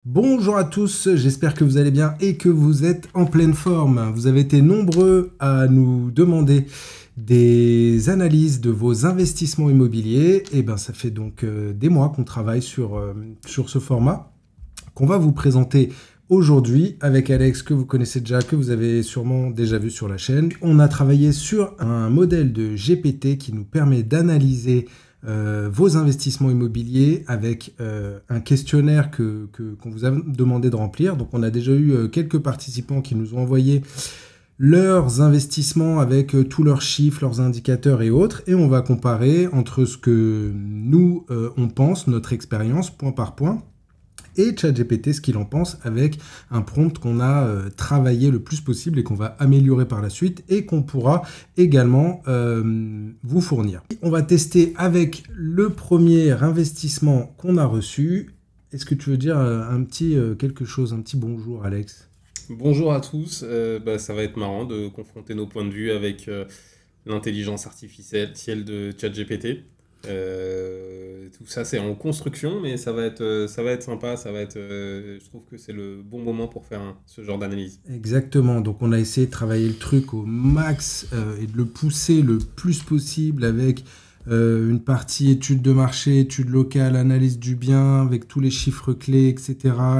Bonjour à tous, j'espère que vous allez bien et que vous êtes en pleine forme. Vous avez été nombreux à nous demander des analyses de vos investissements immobiliers. Et ben, ça fait donc des mois qu'on travaille sur ce format qu'on va vous présenter aujourd'hui avec Alex, que vous connaissez déjà, que vous avez sûrement déjà vu sur la chaîne. On a travaillé sur un modèle de GPT qui nous permet d'analyser vos investissements immobiliers avec un questionnaire qu'on vous a demandé de remplir. Donc on a déjà eu quelques participants qui nous ont envoyé leurs investissements avec tous leurs chiffres, leurs indicateurs et autres, et on va comparer entre ce que nous on pense, notre expérience, point par point, et ChatGPT, ce qu'il en pense, avec un prompt qu'on a travaillé le plus possible et qu'on va améliorer par la suite et qu'on pourra également vous fournir. On va tester avec le premier investissement qu'on a reçu. Est-ce que tu veux dire un petit quelque chose, un petit bonjour, Alex? Bonjour à tous. Ça va être marrant de confronter nos points de vue avec l'intelligence artificielle de ChatGPT. Tout ça, c'est en construction, mais ça va être sympa. Je trouve que c'est le bon moment pour faire ce genre d'analyse. Exactement, donc on a essayé de travailler le truc au max et de le pousser le plus possible avec une partie étude de marché, étude locale, analyse du bien avec tous les chiffres clés, etc.,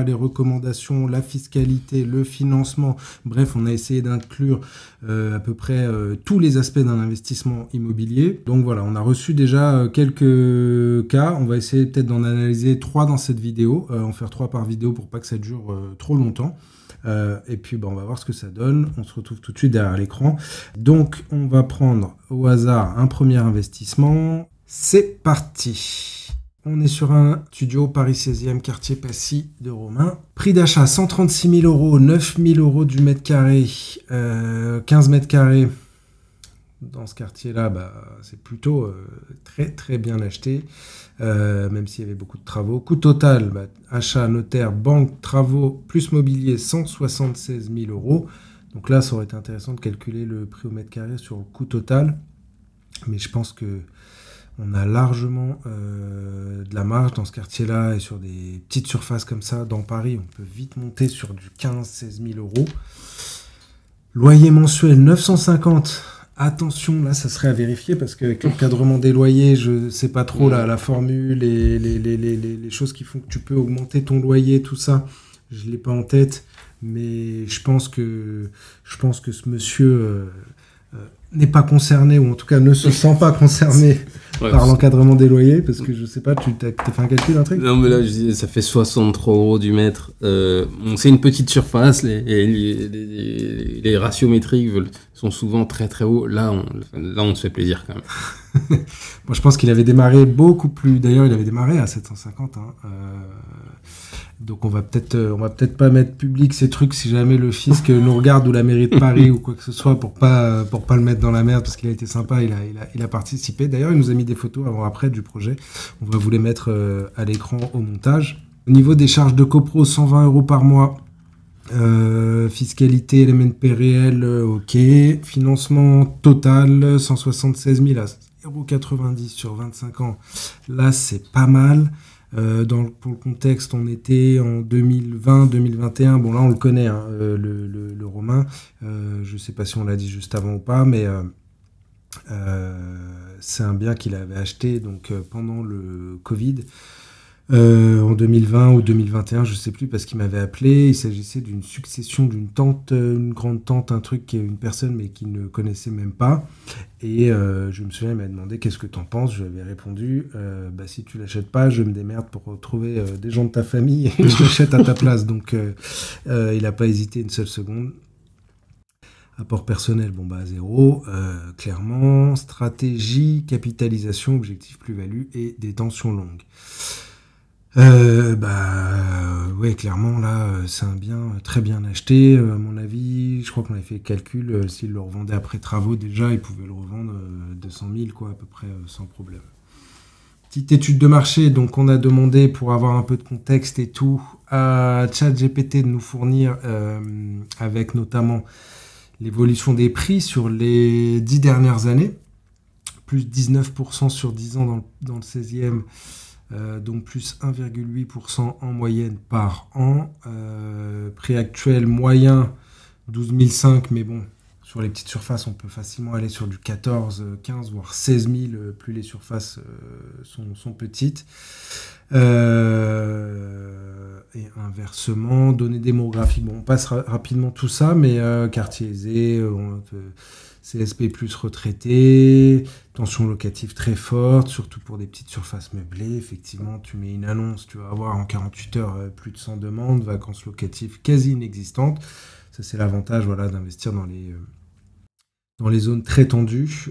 les recommandations, la fiscalité, le financement. Bref, on a essayé d'inclure à peu près tous les aspects d'un investissement immobilier. Donc voilà, on a reçu déjà quelques cas. On va essayer peut-être d'en analyser 3 dans cette vidéo, en faire 3 par vidéo pour pas que ça dure trop longtemps. Et puis on va voir ce que ça donne. On se retrouve tout de suite derrière l'écran. Donc on va prendre au hasard un premier investissement. C'est parti. On est sur un studio Paris 16e, quartier Passy de Romain. Prix d'achat 136 000 euros, 9 000 euros du mètre carré, 15 mètres carrés. Dans ce quartier-là, c'est plutôt très très bien acheté, même s'il y avait beaucoup de travaux. Coût total, achat, notaire, banque, travaux, plus mobilier, 176 000 euros. Donc là, ça aurait été intéressant de calculer le prix au mètre carré sur le coût total. Mais je pense que on a largement de la marge dans ce quartier-là et sur des petites surfaces comme ça. Dans Paris, on peut vite monter sur du 15-16 000 euros. Loyer mensuel, 950. Attention, là, ça serait à vérifier parce qu'avec l'encadrement des loyers, je ne sais pas trop la formule et les choses qui font que tu peux augmenter ton loyer, tout ça. Je ne l'ai pas en tête, mais je pense que ce monsieur n'est pas concerné, ou en tout cas ne se sent pas concerné par l'encadrement des loyers, parce que je sais pas, tu as fait un calcul, un truc? Non, mais là, je dis, ça fait 63 euros du mètre. C'est une petite surface. Les ratios métriques sont souvent très très hauts. Là, on se fait plaisir quand même. Moi, je pense qu'il avait démarré beaucoup plus. D'ailleurs, il avait démarré à 750. Donc on va peut-être pas mettre public ces trucs si jamais le fisc nous regarde, ou la mairie de Paris ou quoi que ce soit, pour pas le mettre dans la merde, parce qu'il a été sympa, il a participé. D'ailleurs, il nous a mis des photos avant-après du projet. On va vous les mettre à l'écran au montage. Au niveau des charges de copro, 120 euros par mois. Fiscalité, LMNP réel, ok. Financement total, 176 000 à 0,90 sur 25 ans. Là, c'est pas mal. Pour le contexte, on était en 2020-2021. Bon, là, on le connaît, le Romain. Je ne sais pas si on l'a dit juste avant ou pas, mais c'est un bien qu'il avait acheté donc, pendant le Covid. En 2020 ou 2021, je ne sais plus, parce qu'il m'avait appelé. Il s'agissait d'une succession d'une tante, une grande tante, un truc qui est une personne mais qu'il ne connaissait même pas. Et je me souviens, il m'a demandé qu'est-ce que t'en penses. Je lui avais répondu si tu l'achètes pas, je me démerde pour retrouver des gens de ta famille et je l'achète à ta place. Donc il n'a pas hésité une seule seconde. Apport personnel, 0, clairement. Stratégie, capitalisation, objectif plus-value et détention longue. Ouais, clairement, là, c'est un bien très bien acheté. À mon avis, je crois qu'on avait fait le calcul. S'il le revendait après travaux, déjà, il pouvait le revendre 200 000, quoi, à peu près, sans problème. Petite étude de marché. Donc, on a demandé, pour avoir un peu de contexte et tout, à ChatGPT de nous fournir, avec notamment l'évolution des prix sur les 10 dernières années, plus 19% sur 10 ans dans le 16e. donc plus 1,8% en moyenne par an. Prix actuel moyen 12 500, mais bon, sur les petites surfaces, on peut facilement aller sur du 14, 15, voire 16 000, plus les surfaces sont petites. Et inversement, données démographiques, bon, on passe rapidement tout ça, mais quartier aisé, CSP plus retraité, tension locative très forte, surtout pour des petites surfaces meublées. Effectivement, tu mets une annonce, tu vas avoir en 48 heures plus de 100 demandes, vacances locatives quasi inexistantes. Ça, c'est l'avantage, voilà, d'investir dans les zones très tendues.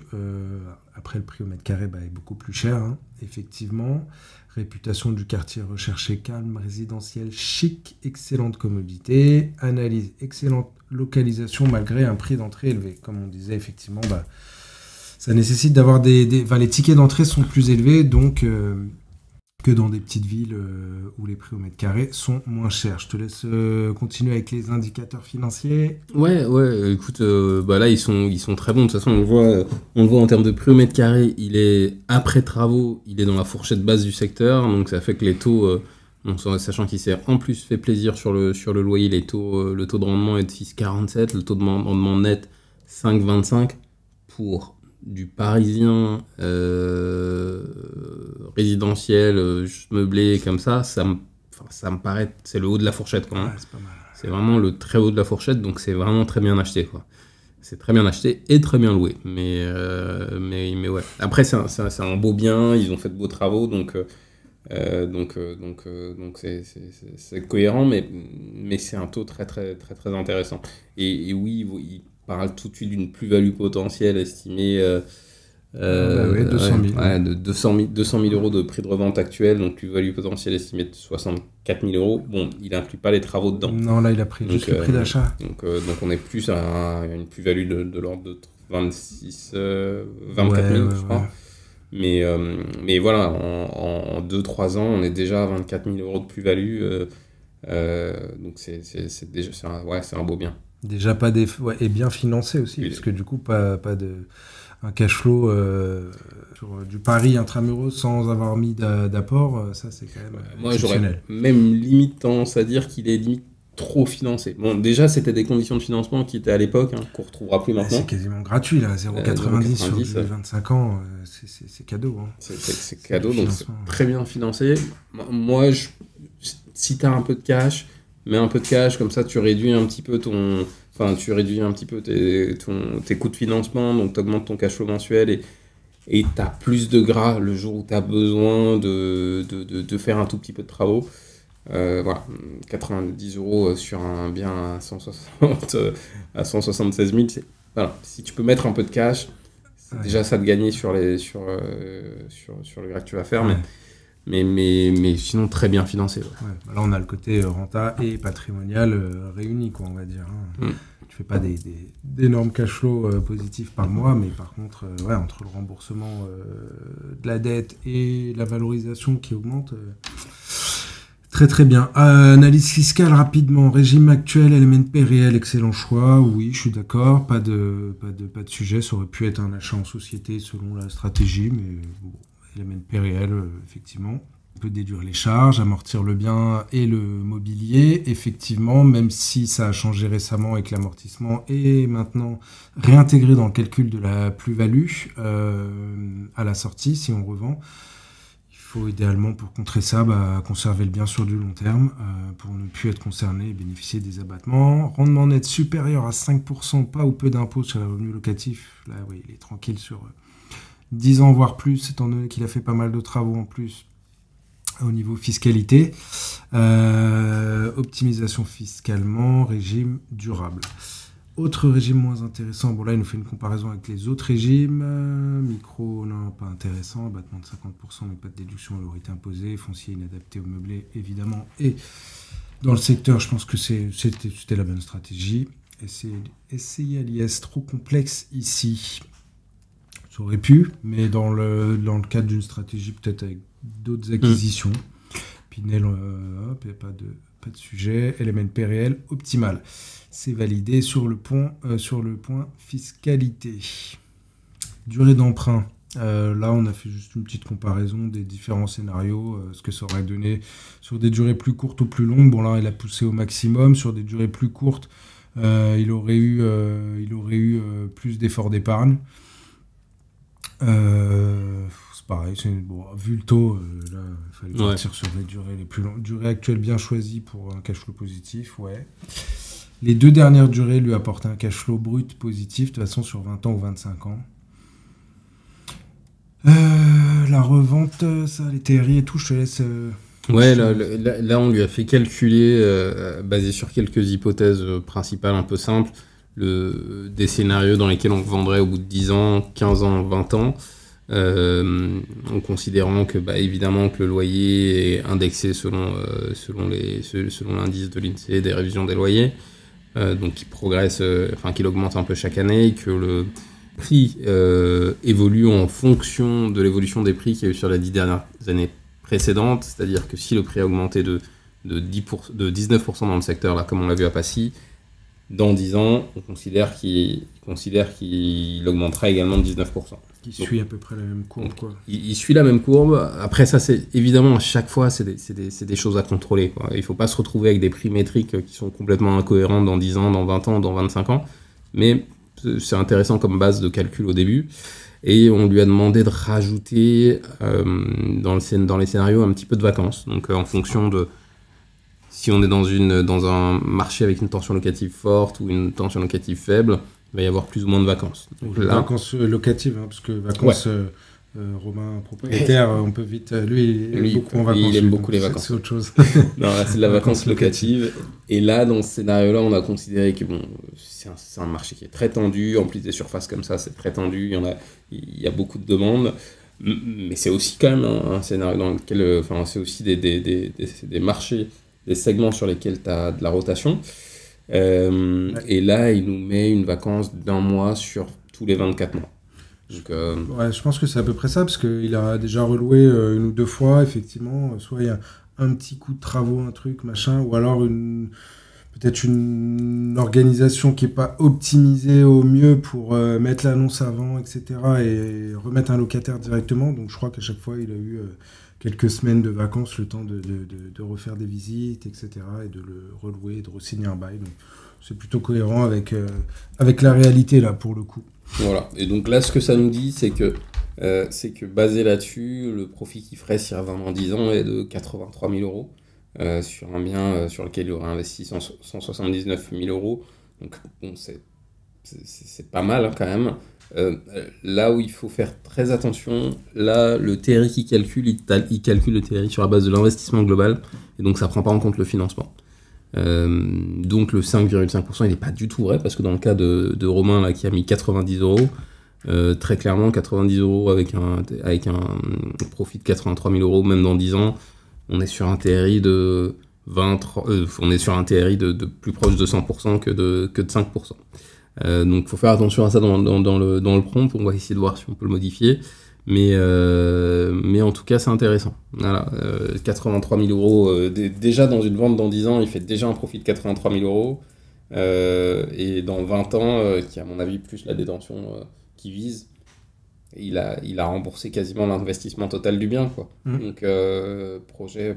Après, le prix au mètre carré est beaucoup plus cher, hein, effectivement. Réputation du quartier recherché, calme, résidentiel, chic, excellente commodité. Analyse, excellente localisation malgré un prix d'entrée élevé. Comme on disait, effectivement, ça nécessite d'avoir les tickets d'entrée sont plus élevés, donc que dans des petites villes où les prix au mètre carré sont moins chers. Je te laisse continuer avec les indicateurs financiers. Ouais, écoute, là ils sont très bons. De toute façon, on le voit en termes de prix au mètre carré, il est après travaux, il est dans la fourchette basse du secteur, donc ça fait que les taux, sachant qu'il s'est en plus fait plaisir sur le loyer, le taux de rendement est de 6,47, le taux de rendement net 5,25 pour du parisien résidentiel meublé comme ça me paraît, c'est le haut de la fourchette quand même. Ouais, c'est pas mal. C'est vraiment le très haut de la fourchette, donc c'est vraiment très bien acheté, quoi. C'est très bien acheté et très bien loué, mais ouais. Après c'est un beau bien, ils ont fait de beaux travaux, donc c'est cohérent, mais c'est un taux très très très très intéressant. Et oui, il parle tout de suite d'une plus-value potentielle estimée 200 000. De 200 000 euros de prix de revente actuel, donc plus-value potentielle estimée de 64 000 euros. Bon, il n'inclut pas les travaux dedans. Non, là, il a pris juste le prix d'achat. Donc on est plus à une plus-value de l'ordre de 24 000, je crois. Ouais. Mais voilà, en 2-3 ans, on est déjà à 24 000 euros de plus-value. Donc c'est déjà c'est un beau bien. Déjà et bien financé aussi, parce que du coup, pas un cash flow sur du pari intramuros sans avoir mis d'apport, ça c'est quand même moi j'aurais même limite tendance à dire qu'il est limite trop financé. Bon, déjà c'était des conditions de financement qui étaient à l'époque, qu'on retrouvera plus maintenant. C'est quasiment gratuit là, 0,90 sur les 25 ans, c'est cadeau. Hein. C'est cadeau, donc c'est très bien financé. Moi, si tu as un peu de cash, mets un peu de cash, comme ça tu réduis un petit peu tes coûts de financement, donc tu augmentes ton cash flow mensuel et tu as plus de gras le jour où tu as besoin de faire un tout petit peu de travaux. Voilà, 90 euros sur un bien à 176 000, voilà. Si tu peux mettre un peu de cash, c'est déjà ça de gagner sur le gras que tu vas faire, ouais. mais sinon très bien financé. Ouais. Ouais, là on a le côté renta et patrimonial réunis, quoi, on va dire. Hein. Tu fais pas d'énormes cash flow positifs par mois, mais par contre, entre le remboursement de la dette et la valorisation qui augmente, très très bien. Analyse fiscale rapidement. Régime actuel, LMNP réel, excellent choix. Oui, je suis d'accord. Pas de sujet. Ça aurait pu être un achat en société selon la stratégie, mais bon. LMNP réel, effectivement. On peut déduire les charges, amortir le bien et le mobilier. Effectivement, même si ça a changé récemment et que l'amortissement est maintenant réintégré dans le calcul de la plus-value à la sortie, si on revend. Il faut idéalement, pour contrer ça, conserver le bien sur du long terme pour ne plus être concerné et bénéficier des abattements. Rendement net supérieur à 5%, pas ou peu d'impôts sur les revenus locatifs. Là, oui, il est tranquille sur 10 ans, voire plus, étant donné qu'il a fait pas mal de travaux en plus au niveau fiscalité. Optimisation fiscalement, régime durable. Autre régime moins intéressant, bon là il nous fait une comparaison avec les autres régimes. Micro, non, pas intéressant, abattement de 50%, mais pas de déduction à l'autorité imposée, foncier inadapté au meublé, évidemment. Et dans le secteur, je pense que c'était la bonne stratégie. SCI à l'IS, trop complexe ici. Ça aurait pu, mais dans le cadre d'une stratégie peut-être avec d'autres acquisitions. Pinel, il n'y a pas de sujet. LMNP réel, optimal. C'est validé sur le point fiscalité. Durée d'emprunt, Là, on a fait juste une petite comparaison des différents scénarios, ce que ça aurait donné sur des durées plus courtes ou plus longues. Bon, là, il a poussé au maximum. Sur des durées plus courtes, il aurait eu plus d'efforts d'épargne. C'est pareil, bon, vu le taux, là, il fallait partir sur des durées les plus longues. Durée actuelle bien choisie pour un cash flow positif, ouais. Les 2 dernières durées lui apportent un cash flow brut positif, de toute façon sur 20 ans ou 25 ans. La revente, ça, les TRI et tout, je te laisse... Ouais, là, on lui a fait calculer, basé sur quelques hypothèses principales un peu simples, des scénarios dans lesquels on vendrait au bout de 10 ans, 15 ans, 20 ans, en considérant que, évidemment, que le loyer est indexé selon l'indice de l'INSEE des révisions des loyers, donc qui progresse, qu'il augmente un peu chaque année, que le prix évolue en fonction de l'évolution des prix qu'il y a eu sur les 10 dernières années précédentes, c'est-à-dire que si le prix a augmenté de 19% dans le secteur, là, comme on l'a vu à Passy, dans 10 ans, on considère qu'il augmentera également de 19%. Qui suit à peu près la même courbe, quoi. Il suit la même courbe. Après, ça, c'est évidemment, à chaque fois, c'est des choses à contrôler, quoi. Il ne faut pas se retrouver avec des prix métriques qui sont complètement incohérents dans 10 ans, dans 20 ans, dans 25 ans. Mais c'est intéressant comme base de calcul au début. Et on lui a demandé de rajouter dans les scénarios un petit peu de vacances. Donc, en fonction de si on est dans un marché avec une tension locative forte ou une tension locative faible, il va y avoir plus ou moins de vacances. Donc là, vacances locatives, parce que vacances, Romain, propriétaire, on peut vite... Lui, il est beaucoup en vacances. Il aime beaucoup les vacances. C'est autre chose. Non, là, c'est de la vacance locative. Et là, dans ce scénario-là, on a considéré que c'est un marché qui est très tendu. En plus des surfaces comme ça, c'est très tendu. Il y a beaucoup de demandes. Mais c'est aussi quand même un scénario dans lequel... c'est aussi des marchés, des segments sur lesquels tu as de la rotation. Et là, il nous met une vacance d'1 mois sur tous les 24 mois. Donc, ouais, je pense que c'est à peu près ça, parce qu'il a déjà reloué 1 ou 2 fois, effectivement. Soit il y a un petit coup de travaux, un truc, machin, ou alors peut-être une organisation qui n'est pas optimisée au mieux pour mettre l'annonce avant, etc., et remettre un locataire directement. Donc je crois qu'à chaque fois, il a eu quelques semaines de vacances, le temps de refaire des visites, etc., et de le relouer, et de re-signer un bail. Donc c'est plutôt cohérent avec la réalité, là, pour le coup. Voilà, et donc là, ce que ça nous dit, c'est que basé là-dessus, le profit qu'il ferait s'il revend dans 10 ans est de 83 000 euros sur un bien sur lequel il aurait investi 179 000 euros. Donc, bon, c'est pas mal, hein, quand même. Là où il faut faire très attention, là, le TRI qu'il calcule, il calcule le TRI sur la base de l'investissement global, et donc ça prend pas en compte le financement. Donc le 5,5% il n'est pas du tout vrai, parce que dans le cas de Romain là, qui a mis 90 euros, très clairement 90 euros avec un profit de 83 000 euros, même dans 10 ans, on est sur un TRI de on est sur un TRI de plus proche de 100% que de 5%. Donc il faut faire attention à ça dans le prompt. On va essayer de voir si on peut le modifier. Mais en tout cas, c'est intéressant. Voilà, 83 000 euros. Déjà, dans une vente dans 10 ans, il fait déjà un profit de 83 000 euros. Et dans 20 ans, qui à mon avis plus la détention qui vise, il a remboursé quasiment l'investissement total du bien, quoi. Donc, projet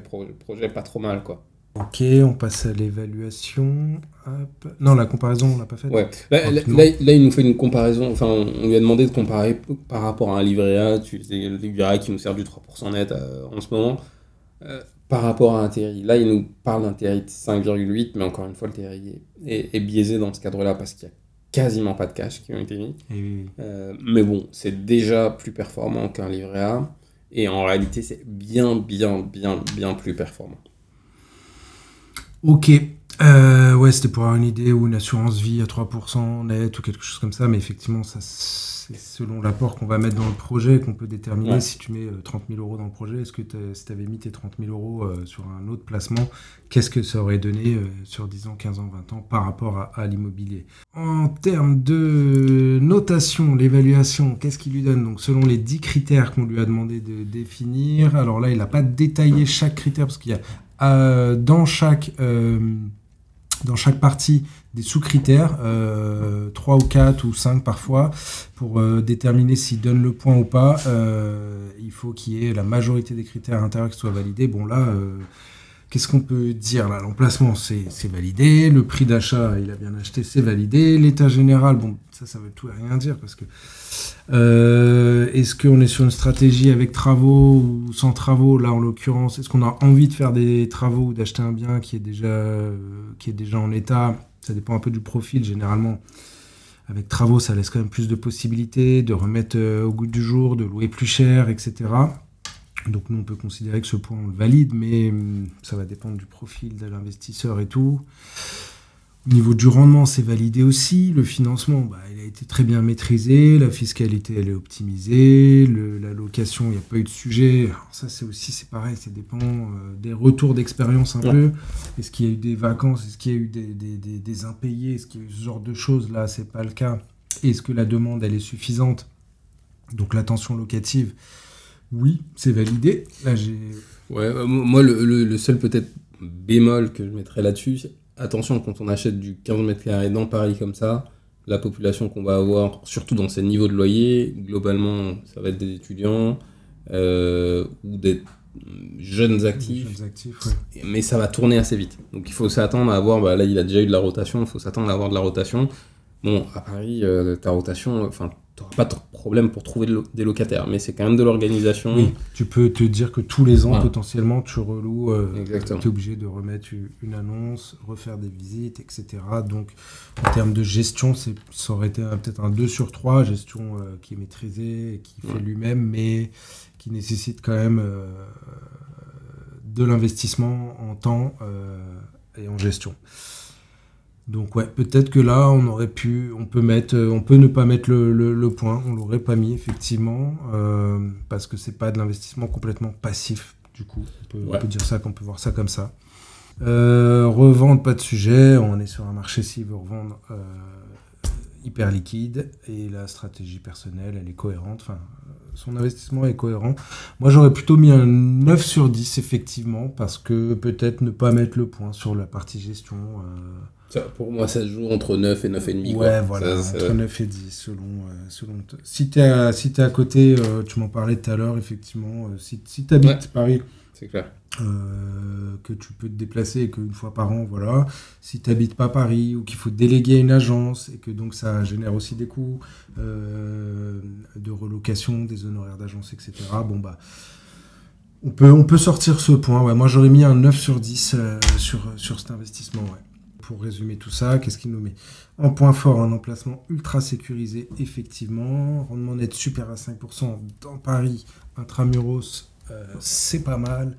pas trop mal, quoi. Ok, on passe à l'évaluation. Hop. Non, la comparaison, on l'a pas faite. Ouais. Là, il nous fait une comparaison. Enfin, on lui a demandé de comparer par rapport à un livret A. Le livret A qui nous sert du 3% net en ce moment. Par rapport à un TRI. Là, il nous parle d'un TRI de 5,8, mais encore une fois, le TRI est biaisé dans ce cadre-là parce qu'il n'y a quasiment pas de cash qui ont été mis. Oui. Mais bon, c'est déjà plus performant qu'un livret A. Et en réalité, c'est bien plus performant. Ok, ouais, c'était pour avoir une idée, ou une assurance vie à 3% net ou quelque chose comme ça, mais effectivement, ça, c'est selon l'apport qu'on va mettre dans le projet qu'on peut déterminer. Ouais. Si tu mets 30 000 euros dans le projet, est-ce que si tu avais mis tes 30 000 euros sur un autre placement, qu'est-ce que ça aurait donné sur 10 ans, 15 ans, 20 ans par rapport à l'immobilier? En termes de notation, l'évaluation, qu'est-ce qu'il lui donne? Donc, selon les 10 critères qu'on lui a demandé de définir, alors là, il n'a pas détaillé chaque critère parce qu'il y a dans chaque dans chaque partie des sous-critères, 3 ou 4 ou 5 parfois, pour déterminer s'il donne le point ou pas. Il faut qu'il y ait la majorité des critères intérieurs qui soient validés. Bon là, qu'est-ce qu'on peut dire là? L'emplacement, c'est validé. Le prix d'achat, il a bien acheté, c'est validé. L'état général, bon, ça veut tout et rien dire parce que est-ce qu'on est sur une stratégie avec travaux ou sans travaux? Là, en l'occurrence, est-ce qu'on a envie de faire des travaux ou d'acheter un bien qui est déjà en état? Ça dépend un peu du profil. Généralement, avec travaux, ça laisse quand même plus de possibilités de remettre au goût du jour, de louer plus cher, etc. Donc nous, on peut considérer que ce point, on le valide, mais ça va dépendre du profil de l'investisseur et tout. Au niveau du rendement, c'est validé aussi. Le financement, il a été très bien maîtrisé. La fiscalité, elle est optimisée. La location, il n'y a pas eu de sujet. Alors ça, c'est pareil, ça dépend des retours d'expérience un peu. Est-ce qu'il y a eu des vacances? Est-ce qu'il y a eu des impayés? Est-ce qu'il y a eu ce genre de choses? Là, c'est pas le cas. Est-ce que la demande, elle est suffisante? Donc la tension locative, oui, c'est validé. Là, moi, le seul peut-être bémol que je mettrais là-dessus, c'est attention, quand on achète du 15 mètres carrés dans Paris comme ça, la population qu'on va avoir, surtout dans ces niveaux de loyer, globalement, ça va être des étudiants ou des jeunes actifs, ouais. Mais ça va tourner assez vite. Donc il faut s'attendre à avoir, là il a déjà eu de la rotation, il faut s'attendre à avoir de la rotation. Bon, à Paris, ta rotation, t'auras pas trop de problème pour trouver des locataires, mais c'est quand même de l'organisation. Oui, tu peux te dire que tous les ans, potentiellement, tu reloues, tu es obligé de remettre une annonce, refaire des visites, etc. Donc, en termes de gestion, ça aurait été peut-être un 2 sur 3, gestion qui est maîtrisée, qui fait lui-même, mais qui nécessite quand même de l'investissement en temps et en gestion. Donc ouais, peut-être que là, on peut ne pas mettre le point, on l'aurait pas mis effectivement, parce que c'est pas de l'investissement complètement passif, du coup, on peut dire ça, qu'on peut voir ça comme ça. Revendre, pas de sujet, on est sur un marché s'il veut revendre hyper liquide, et la stratégie personnelle, elle est cohérente, son investissement est cohérent. Moi, j'aurais plutôt mis un 9 sur 10, effectivement, parce que peut-être ne pas mettre le point sur la partie gestion. Pour moi, ça se joue entre 9 et 9,5. Ouais, voilà, entre 9 et 10, selon si t'es à côté, tu m'en parlais tout à l'heure, effectivement, si t'habites Paris, c'est clair. Que tu peux te déplacer qu'une fois par an, voilà. Si t'habites pas Paris, ou qu'il faut déléguer à une agence, et que donc ça génère aussi des coûts de relocation, des honoraires d'agence, etc. Bon, on peut sortir ce point. Ouais. Moi, j'aurais mis un 9 sur 10 sur cet investissement, ouais. Pour résumer tout ça, qu'est-ce qu'il nous met? En point fort, un emplacement ultra sécurisé, effectivement. Rendement net super à 5% dans Paris, intramuros, c'est pas mal.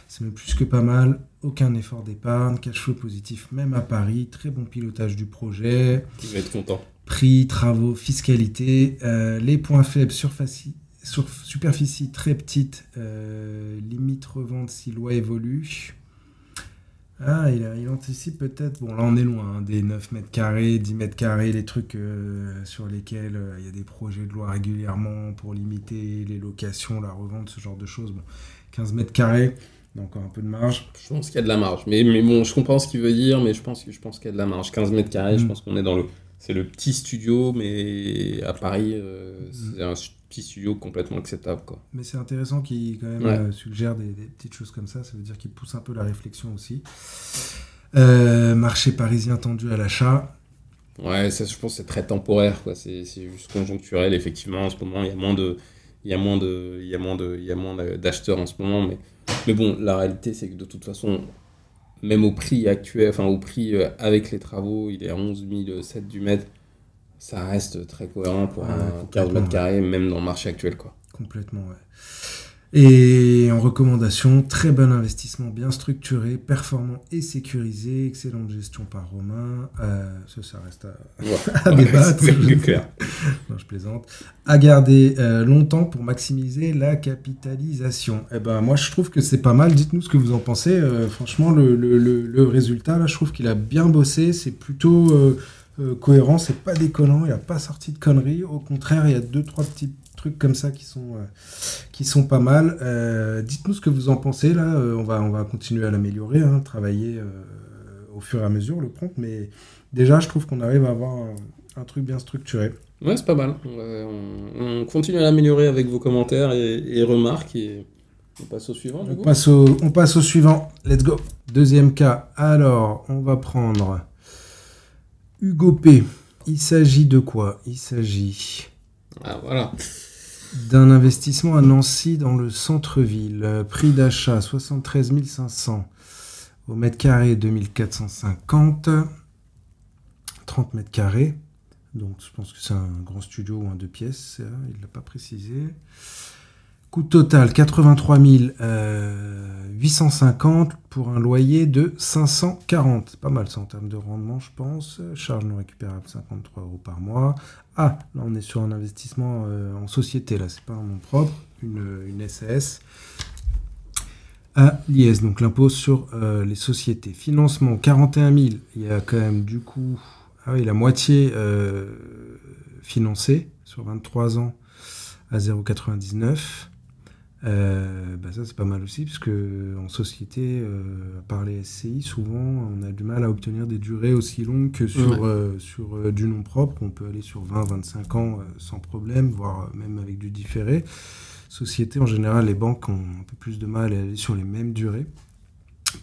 C'est même plus que pas mal. Aucun effort d'épargne, cash flow positif même à Paris. Très bon pilotage du projet. Il va être content. Prix, travaux, fiscalité. Les points faibles, superficie très petite. Limite revente si loi évolue. Ah, il anticipe peut-être. Bon, là, on est loin des 9 mètres carrés, 10 mètres carrés, les trucs sur lesquels il y a des projets de loi régulièrement pour limiter les locations, la revente, ce genre de choses. Bon, 15 mètres carrés, il y a encore un peu de marge. Je pense qu'il y a de la marge. Mais bon, je comprends ce qu'il veut dire, mais je pense qu'il y a de la marge. 15 mètres carrés, je pense qu'on est dans c'est le petit studio, mais à Paris, c'est un petit studio complètement acceptable, quoi. Mais c'est intéressant qu'il quand même suggère des petites choses comme ça veut dire qu'il pousse un peu la réflexion aussi. Marché parisien tendu à l'achat. Ouais, ça, je pense que c'est très temporaire, quoi. C'est juste conjoncturel, effectivement. En ce moment, il y a moins d'acheteurs en ce moment, mais bon, la réalité, c'est que de toute façon, même au prix actuel, au prix avec les travaux, il est à 11 700 du mètre. Ça reste très cohérent pour un 15 mètres carrés, même dans le marché actuel, quoi. Complètement, ouais. Et en recommandation, très bon investissement, bien structuré, performant et sécurisé, excellente gestion par Romain. Ça reste à débattre. C'est clair. Non, je plaisante. À garder longtemps pour maximiser la capitalisation. Moi, je trouve que c'est pas mal. Dites-nous ce que vous en pensez. Franchement, le résultat, là, je trouve qu'il a bien bossé. C'est plutôt cohérent, c'est pas déconnant. Il n'a pas sorti de conneries. Au contraire, il y a 2-3 petits trucs comme ça qui sont pas mal. Dites-nous ce que vous en pensez là. On va continuer à l'améliorer, travailler au fur et à mesure, le prompt, mais déjà, je trouve qu'on arrive à avoir un truc bien structuré. Ouais, c'est pas mal. On continue à l'améliorer avec vos commentaires et remarques et on passe au suivant du coup. On passe au suivant. Let's go. Deuxième cas. Alors, on va prendre Hugo P. Il s'agit de quoi? Il s'agit voilà. d'un investissement à Nancy dans le centre-ville. Prix d'achat 73 500 au mètre carré 2450. 30 mètres carrés. Donc je pense que c'est un grand studio ou un 2 pièces, il ne l'a pas précisé. Coût total 83 850 pour un loyer de 540. C'est pas mal ça en termes de rendement, je pense. Charge non récupérable 53 € par mois. Ah, là on est sur un investissement en société, là c'est pas un nom propre, une SAS. À l'IS, donc l'impôt sur les sociétés. Financement 41 000, il y a quand même du coup... Ah oui, la moitié financée sur 23 ans à 0,99. Ça, c'est pas mal aussi, parce qu'en société, à part les SCI, souvent, on a du mal à obtenir des durées aussi longues que sur du nom propre. On peut aller sur 20-25 ans sans problème, voire même avec du différé. Société, en général, les banques ont un peu plus de mal à aller sur les mêmes durées.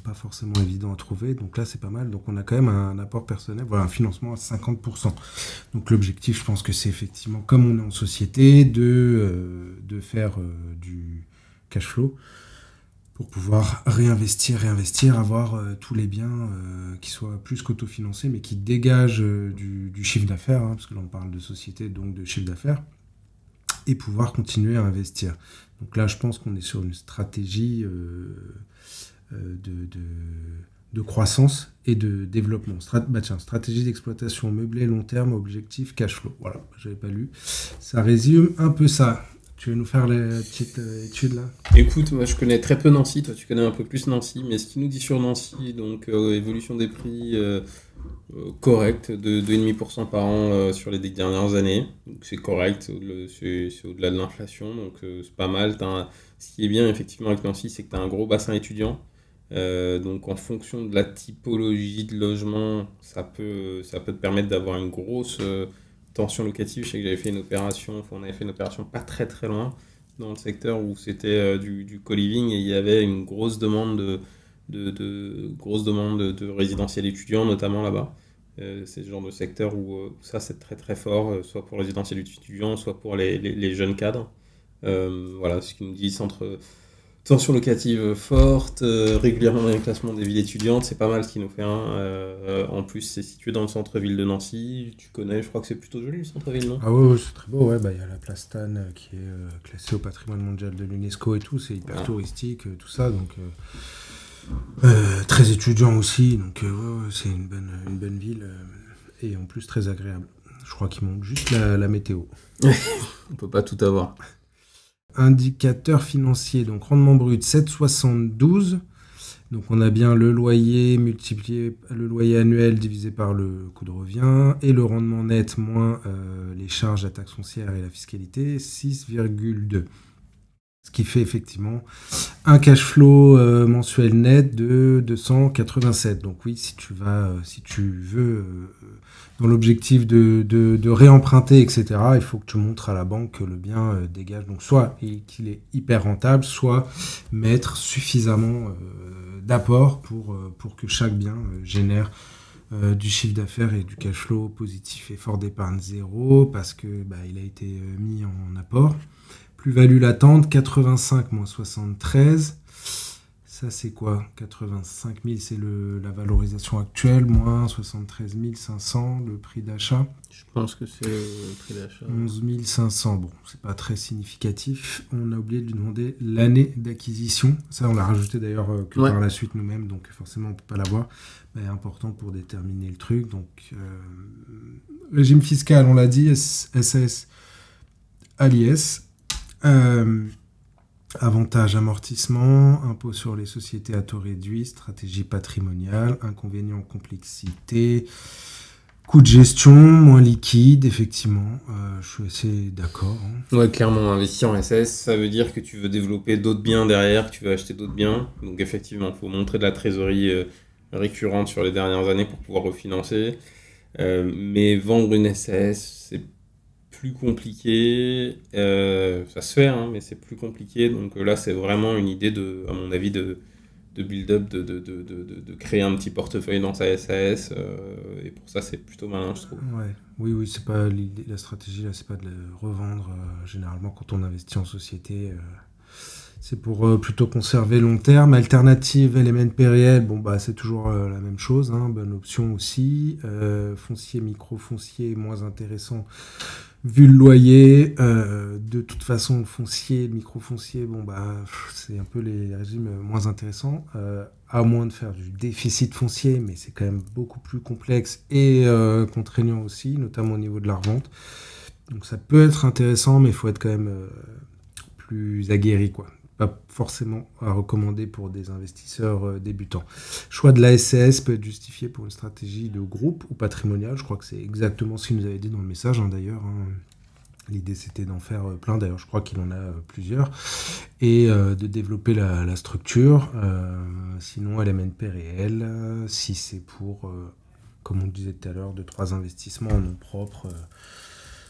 Pas forcément évident à trouver, donc là c'est pas mal. Donc on a quand même un apport personnel, voilà, un financement à 50%. Donc l'objectif, je pense que c'est effectivement, comme on est en société, de faire du cash flow pour pouvoir réinvestir, avoir tous les biens qui soient plus qu'autofinancés, mais qui dégagent du chiffre d'affaires, parce que là on parle de société, donc de chiffre d'affaires, et pouvoir continuer à investir. Donc là je pense qu'on est sur une stratégie de croissance et de développement. Stratégie d'exploitation meublée long terme, objectif cash flow. Voilà, j'avais pas lu. Ça résume un peu ça. Tu veux nous faire la petite étude là? Écoute, moi je connais très peu Nancy, toi tu connais un peu plus Nancy, mais ce qu'il nous dit sur Nancy, donc évolution des prix correcte de 2,5% par an sur les 10 dernières années. Donc c'est correct, c'est au-delà de l'inflation, donc c'est pas mal. Ce qui est bien effectivement avec Nancy, c'est que tu as un gros bassin étudiant. Donc en fonction de la typologie de logement, ça peut te permettre d'avoir une grosse tension locative. Je sais que on avait fait une opération pas très très loin dans le secteur où c'était du co-living et il y avait une grosse demande de résidentiel étudiant, notamment là-bas. C'est le genre de secteur où ça c'est très très fort, soit pour résidentiel étudiant, soit pour les jeunes cadres. Voilà, ce qui nous dit tension locative forte, régulièrement dans les classements des villes étudiantes, c'est pas mal ce qui nous fait un. En plus, c'est situé dans le centre-ville de Nancy. Tu connais, je crois que c'est plutôt joli le centre-ville, non? Ah ouais, c'est très beau. Ouais, y a la place Stan qui est classée au patrimoine mondial de l'UNESCO et tout. C'est hyper touristique, tout ça. Donc, très étudiant aussi. Donc, c'est une bonne ville et en plus très agréable. Je crois qu'il manque juste la météo. On peut pas tout avoir. Indicateur financier, donc rendement brut 7,72. Donc on a bien le loyer multiplié, le loyer annuel divisé par le coût de revient et le rendement net moins les charges, la taxe foncière et la fiscalité, 6,2. Ce qui fait effectivement un cash flow mensuel net de 287. Donc oui, si tu veux dans l'objectif de réemprunter, etc., il faut que tu montres à la banque que le bien dégage. Donc soit qu'il est hyper rentable, soit mettre suffisamment d'apport pour que chaque bien génère du chiffre d'affaires et du cash flow positif. Effort d'épargne zéro parce que il a été mis en apport. Plus-value latente, 85 moins 73. Ça, c'est quoi? 85 000, c'est la valorisation actuelle, moins 73 500, le prix d'achat. Je pense que c'est le prix d'achat. 11 500, bon, c'est pas très significatif. On a oublié de lui demander l'année d'acquisition. Ça, on l'a rajouté d'ailleurs par la suite nous-mêmes, donc forcément, on peut pas l'avoir. Important pour déterminer le truc. Donc, régime fiscal, on l'a dit, SAS à l'IS. Avantage amortissement, impôt sur les sociétés à taux réduit, stratégie patrimoniale, inconvénient complexité, coût de gestion, moins liquide, effectivement, je suis assez d'accord. Ouais, clairement, investir en SAS, ça veut dire que tu veux développer d'autres biens derrière, que tu veux acheter d'autres biens, donc effectivement, il faut montrer de la trésorerie récurrentes sur les dernières années pour pouvoir refinancer. Mais vendre une SAS, c'est plus compliqué. Ça se fait, hein, mais c'est plus compliqué. Donc là, c'est vraiment une idée, à mon avis, de build-up, de créer un petit portefeuille dans sa SAS. Et pour ça, c'est plutôt malin, je trouve. Ouais. Oui, c'est pas l'idée, la stratégie, là, c'est pas de le revendre. Généralement, quand on investit en société, c'est pour plutôt conserver long terme. Alternative, LMNP réel, c'est toujours la même chose, hein, bonne option aussi. Foncier, micro-foncier, moins intéressant vu le loyer. De toute façon, foncier, micro-foncier, c'est un peu les régimes moins intéressants, à moins de faire du déficit foncier, mais c'est quand même beaucoup plus complexe et contraignant aussi, notamment au niveau de la revente. Donc ça peut être intéressant, mais il faut être quand même plus aguerri, quoi. Pas forcément à recommander pour des investisseurs débutants. Choix de la SCS peut être justifié pour une stratégie de groupe ou patrimoniale. Je crois que c'est exactement ce qu'il nous avait dit dans le message, hein, d'ailleurs. Hein. L'idée, c'était d'en faire plein. D'ailleurs, je crois qu'il en a plusieurs. Et de développer la structure. Sinon, LMNP réel, si c'est pour, comme on le disait tout à l'heure, 2-3 investissements en nom propre,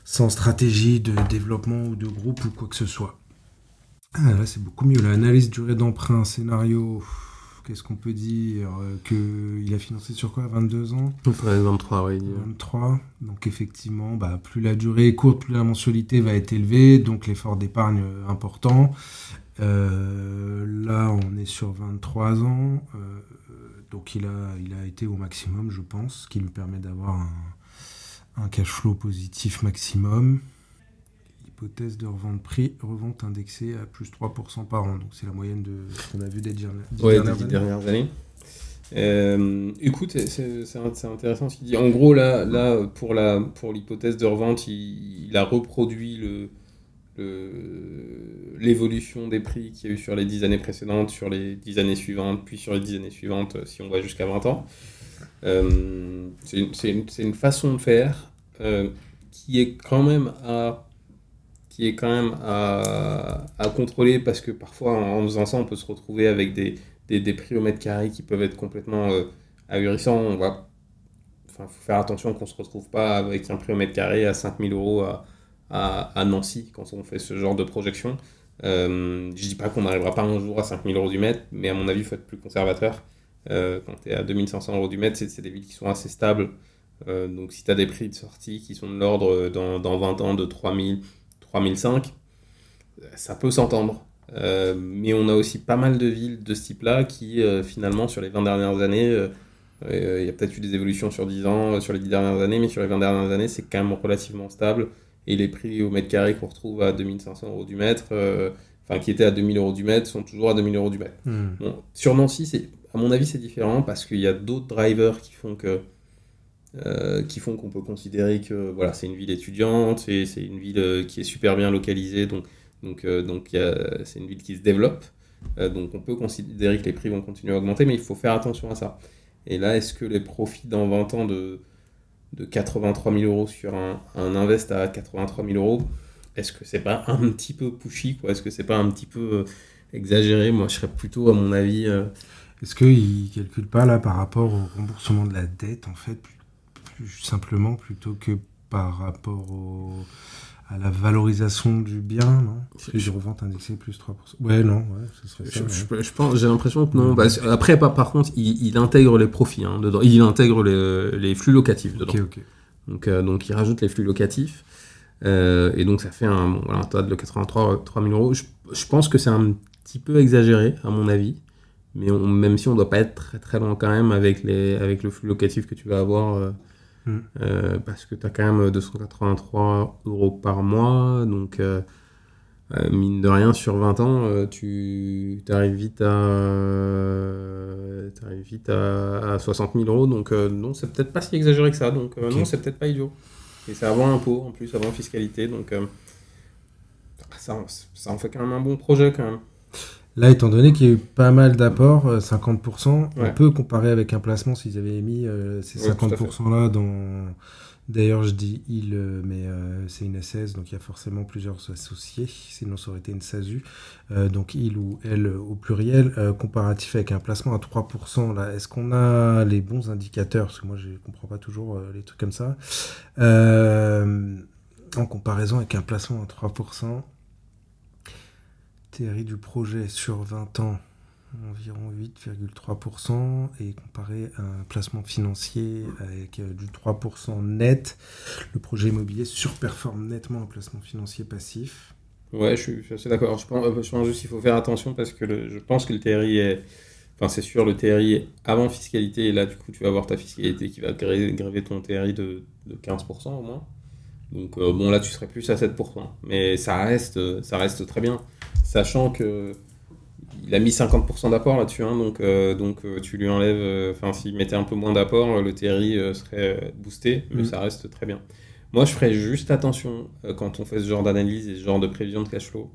sans stratégie de développement ou de groupe ou quoi que ce soit. Là, c'est beaucoup mieux. L'analyse durée d'emprunt, scénario, qu'est-ce qu'on peut dire qu'il a financé sur quoi, 22 ans? 23, oui. 23. Donc, effectivement, plus la durée est courte, plus la mensualité va être élevée, donc l'effort d'épargne important. Là, on est sur 23 ans. Donc, il a été au maximum, je pense, ce qui lui permet d'avoir un cash flow positif maximum. Hypothèse de revente indexée à plus 3% par an. Donc c'est la moyenne de ce qu'on a vu des 10 dernières années. Écoute, c'est intéressant ce qu'il dit. En gros, là pour l'hypothèse de revente, il a reproduit l'évolution des prix qu'il y a eu sur les 10 années précédentes, sur les 10 années suivantes, puis sur les 10 années suivantes, si on va jusqu'à 20 ans. C'est une façon de faire qui est quand même à contrôler, parce que parfois en faisant ça on peut se retrouver avec des prix au mètre carré qui peuvent être complètement ahurissants. Faut faire attention qu'on ne se retrouve pas avec un prix au mètre carré à 5 000 euros à Nancy quand on fait ce genre de projection. Je dis pas qu'on n'arrivera pas un jour à 5 000 euros du mètre, mais à mon avis il faut être plus conservateur. Quand tu es à 2 500 euros du mètre, c'est des villes qui sont assez stables. Donc si tu as des prix de sortie qui sont de l'ordre dans 20 ans de 3 000, 3005, ça peut s'entendre. Mais on a aussi pas mal de villes de ce type-là qui, finalement, sur les 20 dernières années, il y a peut-être eu des évolutions sur 10 ans, sur les 10 dernières années, mais sur les 20 dernières années, c'est quand même relativement stable. Et les prix au mètre carré qu'on retrouve à 2500 euros du mètre, qui étaient à 2000 euros du mètre, sont toujours à 2000 euros du mètre. Bon, sur Nancy, à mon avis, c'est différent parce qu'il y a d'autres drivers qui font qu'on peut considérer que c'est une ville étudiante, c'est une ville qui est super bien localisée, donc c'est une ville qui se développe, donc on peut considérer que les prix vont continuer à augmenter, mais il faut faire attention à ça. Et là, est-ce que les profits dans 20 ans de 83 000 euros sur un invest à 83 000 euros, est-ce que c'est pas un petit peu pushy, quoi? Est-ce que c'est pas un petit peu exagéré? Moi, je serais plutôt, à mon avis... Est-ce qu'il ne calcule pas là par rapport au remboursement de la dette, en fait, plus simplement, plutôt que par rapport à la valorisation du bien, non? Prix de revente indexé plus 3%. Ouais, ce serait ça. Je pense, j'ai l'impression que non. Après, par contre, il intègre les profits dedans. Il intègre les flux locatifs dedans. Ok. Donc, il rajoute les flux locatifs. Et donc, ça fait un total de 83 000 euros. Je pense que c'est un petit peu exagéré, à mon avis. Mais même si on ne doit pas être très très loin quand même avec le flux locatif que tu vas avoir, parce que tu as quand même 283 euros par mois, donc mine de rien, sur 20 ans, tu arrives vite à 60 000 euros, donc non, c'est peut-être pas si exagéré que ça, donc non, c'est peut-être pas idiot. Et c'est avant impôt, en plus, avant fiscalité, donc ça en fait quand même un bon projet quand même. Là, étant donné qu'il y a eu pas mal d'apports, 50%, Ouais. on peut comparer avec un placement s'ils avaient mis ces Ouais, tout à fait. 50%-là dans... D'ailleurs, je dis il, mais c'est une SS, donc il y a forcément plusieurs associés, sinon ça aurait été une SASU. Donc il ou elle au pluriel, comparatif avec un placement à 3%, là, est-ce qu'on a les bons indicateurs? Parce que moi, je ne comprends pas toujours les trucs comme ça. En comparaison avec un placement à 3%, TRI du projet sur 20 ans, environ 8,3%, et comparé à un placement financier avec du 3% net, le projet immobilier surperforme nettement un placement financier passif. Ouais, je suis assez d'accord. Je pense juste qu'il faut faire attention parce que je pense que le TRI est. Enfin, c'est sûr, le TRI est avant fiscalité, et là, du coup, tu vas avoir ta fiscalité qui va gréver ton TRI de 15% au moins. Donc, bon, là, tu serais plus à 7%. Mais ça reste très bien. Sachant que il a mis 50% d'apport là-dessus, hein, donc tu lui enlèves. Enfin, s'il mettait un peu moins d'apport, le TRI serait boosté, mais ça reste très bien. Moi, je ferais juste attention quand on fait ce genre d'analyse et ce genre de prévision de cash flow.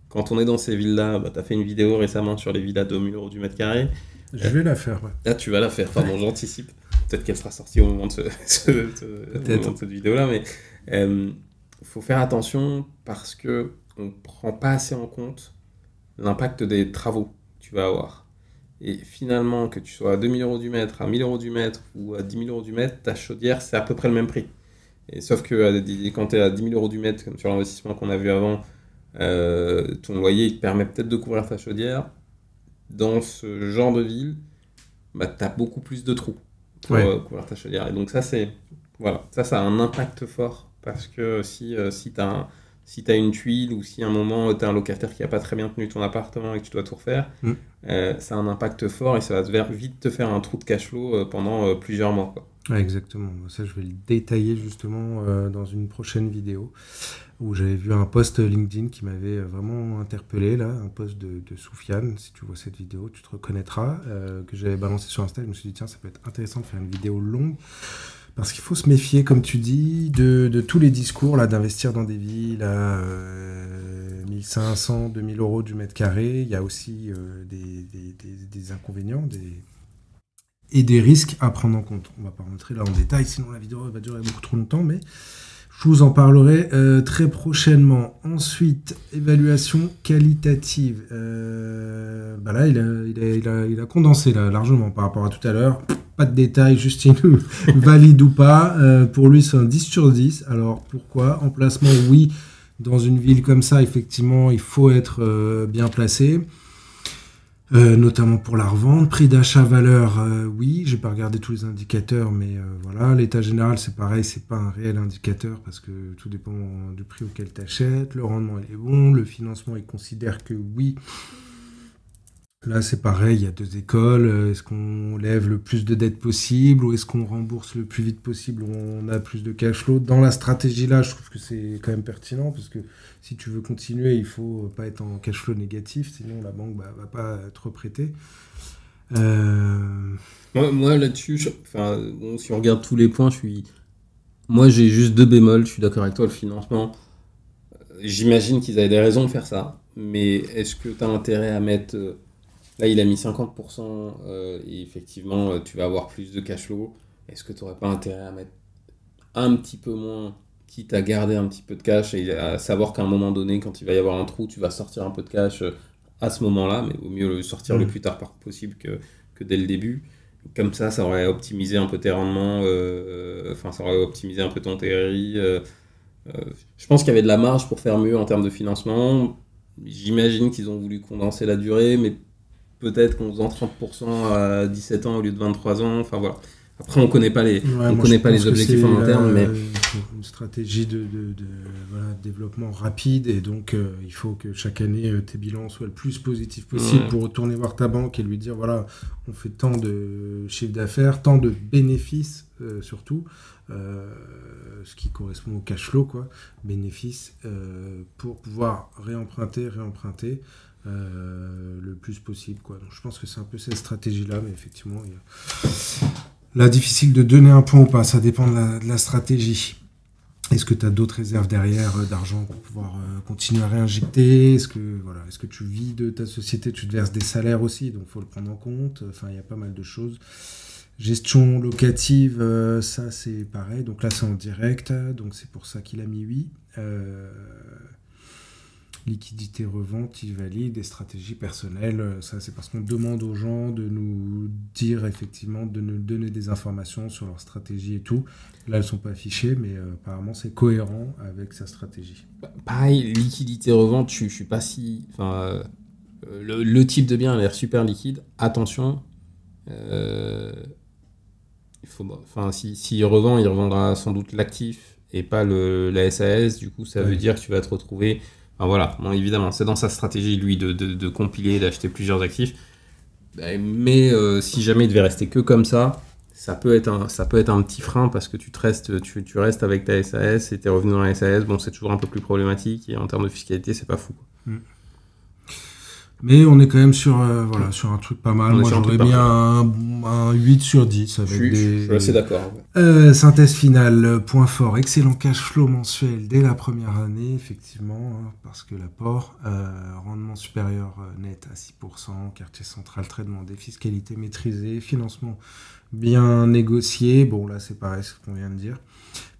Quand on est dans ces villas, bah, tu as fait une vidéo récemment sur les villas de 1000 € du mètre carré. Je vais la faire, ouais. Là, tu vas la faire. Pardon, j'anticipe. Peut-être qu'elle sera sortie au moment de, au moment de cette vidéo-là, mais faut faire attention parce que on prend pas assez en compte l'impact des travaux que tu vas avoir. Et finalement, que tu sois à 2000 € du mètre, à 1000 € du mètre ou à 10 000 € du mètre, ta chaudière, c'est à peu près le même prix. Et sauf que quand tu es à 10 000 € du mètre, comme sur l'investissement qu'on a vu avant, ton loyer il te permet peut-être de couvrir ta chaudière. Dans ce genre de ville, bah, tu as beaucoup plus de trous pour couvrir ta chaudière. Et donc voilà, ça a un impact fort parce que si tu as une tuile ou si à un moment tu as un locataire qui n'a pas très bien tenu ton appartement et que tu dois tout refaire, ça a un impact fort et ça va vite te faire un trou de cash flow pendant plusieurs mois, quoi. Ouais, exactement. Ça, je vais le détailler justement dans une prochaine vidéo où j'avais vu un post LinkedIn qui m'avait vraiment interpellé, là, un post de Soufiane. Si tu vois cette vidéo, tu te reconnaîtras, que j'avais balancé sur Insta. Je me suis dit, tiens, ça peut être intéressant de faire une vidéo longue. Parce qu'il faut se méfier, comme tu dis, de tous les discours là, d'investir dans des villes à 1500, 2000 € du mètre carré. Il y a aussi des inconvénients et des risques à prendre en compte. On ne va pas rentrer là en détail, sinon la vidéo va durer beaucoup trop longtemps, mais je vous en parlerai très prochainement. Ensuite, évaluation qualitative. Là, il a condensé là, largement par rapport à tout à l'heure. Pas de détails, juste il nous valide ou pas. Pour lui, c'est un 10 sur 10. Alors, pourquoi? Emplacement, oui. Dans une ville comme ça, effectivement, il faut être bien placé. Notamment pour la revente. Prix d'achat-valeur, oui. Je n'ai pas regardé tous les indicateurs, mais voilà. L'état général, c'est pareil, c'est pas un réel indicateur parce que tout dépend du prix auquel tu achètes. Le rendement, il est bon. Le financement, il considère que oui. Là, c'est pareil, il y a deux écoles. Est-ce qu'on lève le plus de dettes possible ou est-ce qu'on rembourse le plus vite possible où on a plus de cash flow? Dans la stratégie, là, je trouve que c'est quand même pertinent parce que si tu veux continuer, il ne faut pas être en cash flow négatif, sinon la banque ne va pas te reprêter. Moi là-dessus, si on regarde tous les points, moi j'ai juste deux bémols, je suis d'accord avec toi, le financement. J'imagine qu'ils avaient des raisons de faire ça, mais est-ce que tu as intérêt à mettre... Là, il a mis 50%, et effectivement, tu vas avoir plus de cash flow. Est-ce que tu n'aurais pas intérêt à mettre un petit peu moins, quitte à garder un petit peu de cash et à savoir qu'à un moment donné, quand il va y avoir un trou, tu vas sortir un peu de cash à ce moment-là, mais au mieux le sortir le plus tard possible que dès le début. Comme ça aurait optimisé un peu tes rendements, ça aurait optimisé un peu ton TRI. Je pense qu'il y avait de la marge pour faire mieux en termes de financement. J'imagine qu'ils ont voulu condenser la durée, mais peut-être qu'en faisant 30% à 17 ans au lieu de 23 ans, enfin voilà. Après, on ne connaît pas les objectifs en long terme, mais... une stratégie de développement rapide, et donc il faut que chaque année, tes bilans soient le plus positifs possible pour retourner voir ta banque et lui dire, voilà, on fait tant de chiffre d'affaires, tant de bénéfices, surtout, ce qui correspond au cash flow, quoi, bénéfices, pour pouvoir réemprunter, le plus possible, quoi. Donc je pense que c'est un peu cette stratégie-là, mais effectivement, là, difficile de donner un point ou pas, ça dépend de la stratégie. Est-ce que tu as d'autres réserves derrière d'argent pour pouvoir continuer à réinjecter? Est-ce que tu vis de ta société? Tu te verses des salaires aussi, donc il faut le prendre en compte. Enfin, il y a pas mal de choses. Gestion locative, ça c'est pareil. Donc là, c'est en direct, donc c'est pour ça qu'il a mis oui. Liquidité revente, il valide, et stratégie personnelle, ça c'est parce qu'on demande aux gens de nous dire effectivement, de nous donner des informations sur leur stratégie et tout. Là, elles sont pas affichées, mais apparemment c'est cohérent avec sa stratégie. Pareil, liquidité revente, je suis pas si... Enfin, le type de bien a l'air super liquide. Attention, s'il revend, il revendra sans doute l'actif et pas la SAS. Du coup, ça veut dire que tu vas te retrouver... Enfin, voilà, bon, évidemment, c'est dans sa stratégie, lui, de compiler, d'acheter plusieurs actifs. Mais si jamais il devait rester que comme ça peut être un petit frein parce que tu restes avec ta SAS et tes revenus dans la SAS. Bon, c'est toujours un peu plus problématique et en termes de fiscalité, c'est pas fou, quoi. Mais on est quand même sur un truc pas mal. Moi, j'aurais mis un 8 sur 10. Avec je suis assez d'accord. Synthèse finale, point fort, excellent cash flow mensuel dès la première année, effectivement, parce que l'apport, rendement supérieur net à 6%, quartier central très demandé, fiscalité maîtrisée, financement bien négocié. Bon, là, c'est pareil, ce qu'on vient de dire.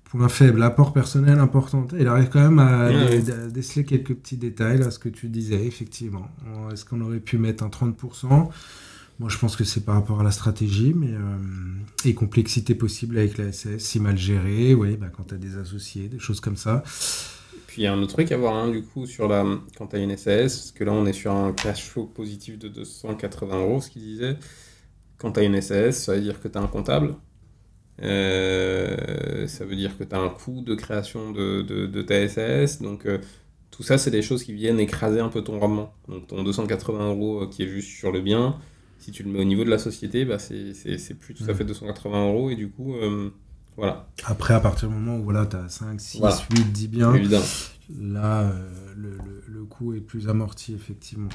Point faible, apport personnel important. Il arrive quand même à déceler quelques petits détails, là, ce que tu disais, effectivement. Est-ce qu'on aurait pu mettre un 30%? Moi, je pense que c'est par rapport à la stratégie, mais et complexité possible avec la SAS, si mal gérée, quand tu as des associés, des choses comme ça. Puis il y a un autre truc à voir, du coup, quand tu as une SAS, parce que là, on est sur un cash flow positif de 280 €, ce qu'il disait. Quand tu as une SAS, ça veut dire que tu as un comptable. Ça veut dire que tu as un coût de création de ta SAS, donc tout ça c'est des choses qui viennent écraser un peu ton rendement. Donc ton 280 € qui est juste sur le bien, si tu le mets au niveau de la société, c'est plus tout à fait 280 € et du coup voilà. Après, à partir du moment où tu as 5, 6, 8, 10 biens, évidemment. Là le coût est plus amorti effectivement.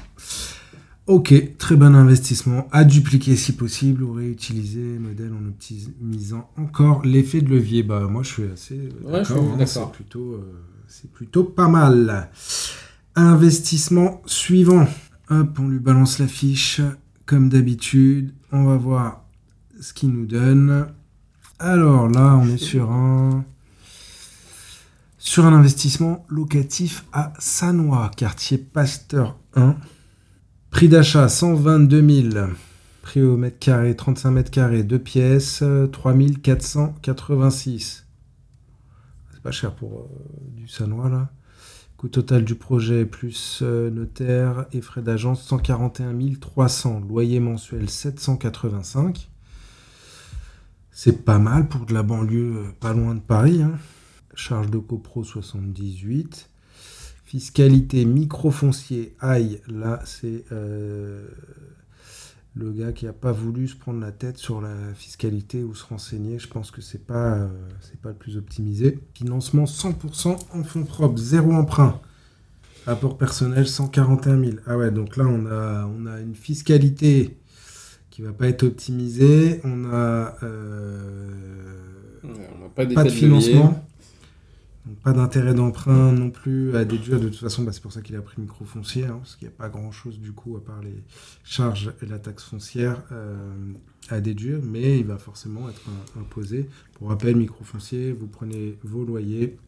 Ok, très bon investissement, à dupliquer si possible ou réutiliser modèle en optimisant encore l'effet de levier. Moi je suis assez d'accord, c'est plutôt pas mal. Investissement suivant, hop, on lui balance la fiche comme d'habitude, on va voir ce qu'il nous donne. Alors là on est sur un investissement locatif à Sannois, quartier Pasteur 1. Prix d'achat 122 000, prix au mètre carré 35 mètres carrés, 2 pièces, 3 486. C'est pas cher pour du Sannois là. Coût total du projet plus notaire et frais d'agence 141 300, loyer mensuel 785. C'est pas mal pour de la banlieue pas loin de Paris. Charge de copro 78. Fiscalité microfoncier, aïe, là c'est le gars qui n'a pas voulu se prendre la tête sur la fiscalité ou se renseigner. Je pense que c'est pas le plus optimisé. Financement 100% en fonds propres, 0 emprunt. Apport personnel 141 000. Ah ouais, donc là on a une fiscalité qui va pas être optimisée. On n'a pas de financement. Donc, pas d'intérêt d'emprunt non plus à déduire. De toute façon, c'est pour ça qu'il a pris microfoncier, parce qu'il n'y a pas grand-chose du coup à part les charges et la taxe foncière à déduire, mais il va forcément être imposé. Pour rappel, microfoncier, vous prenez vos loyers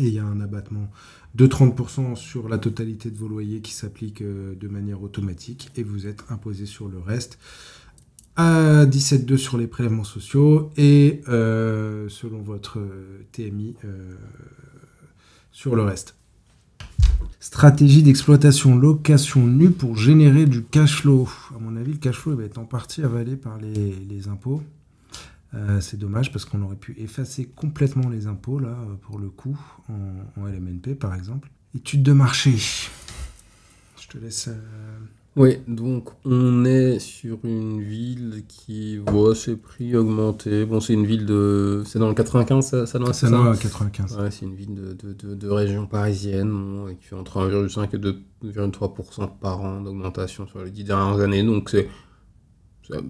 et il y a un abattement de 30% sur la totalité de vos loyers qui s'applique de manière automatique et vous êtes imposé sur le reste. À 17,2 sur les prélèvements sociaux et selon votre TMI sur le reste. Stratégie d'exploitation location nue pour générer du cash flow. À mon avis, le cash flow va être en partie avalé par les impôts. C'est dommage parce qu'on aurait pu effacer complètement les impôts là pour le coup en LMNP par exemple. Étude de marché. Je te laisse... Oui, donc on est sur une ville qui voit ses prix augmenter. Bon, c'est une ville c'est dans le 95, ça doit être ça. Sannois 95. Ouais, c'est une ville de région parisienne qui fait entre 1,5 et 2,3% par an d'augmentation sur les 10 dernières années. Donc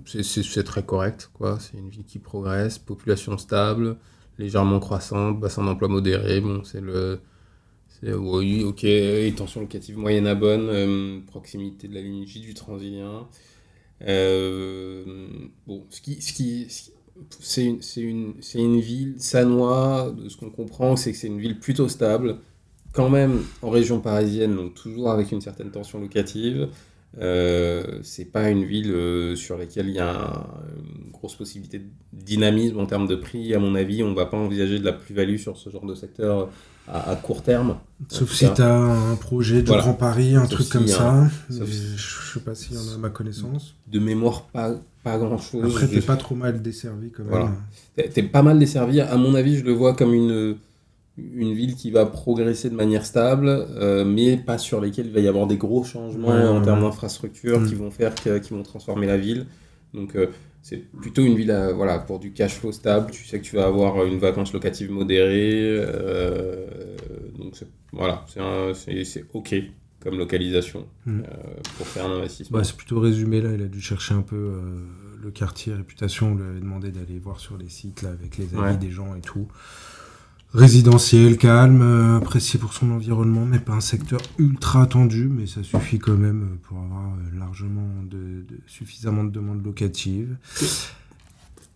c'est très correct, quoi. C'est une ville qui progresse, population stable. légèrement croissante, bassin d'emploi modéré, bon, oui, ok, et tension locative moyenne à bonne, proximité de la ligne J du Transilien. Bon, c'est une ville, Sannois, de ce qu'on comprend, c'est que c'est une ville plutôt stable, quand même en région parisienne, donc toujours avec une certaine tension locative. C'est pas une ville sur laquelle il y a une grosse possibilité de dynamisme en termes de prix, à mon avis. On va pas envisager de la plus-value sur ce genre de secteur à court terme. Sauf si tu as un projet de Grand Paris, un truc comme ça. Je sais pas s'il y en a à ma connaissance. De mémoire, pas grand-chose. Après, t'es pas trop mal desservi quand même. Voilà. T'es pas mal desservi. À mon avis, je le vois comme une ville qui va progresser de manière stable, mais pas sur lesquelles il va y avoir des gros changements en termes d'infrastructure qui vont transformer la ville. Donc, c'est plutôt une ville pour du cash flow stable. Tu sais que tu vas avoir une vacance locative modérée. Donc, c'est OK comme localisation pour faire un investissement. C'est plutôt résumé là. Il a dû chercher un peu le quartier réputation. On lui avait demandé d'aller voir sur les sites là, avec les avis des gens et tout. Résidentiel, calme, apprécié pour son environnement, mais pas un secteur ultra tendu, mais ça suffit quand même pour avoir largement suffisamment de demandes locatives.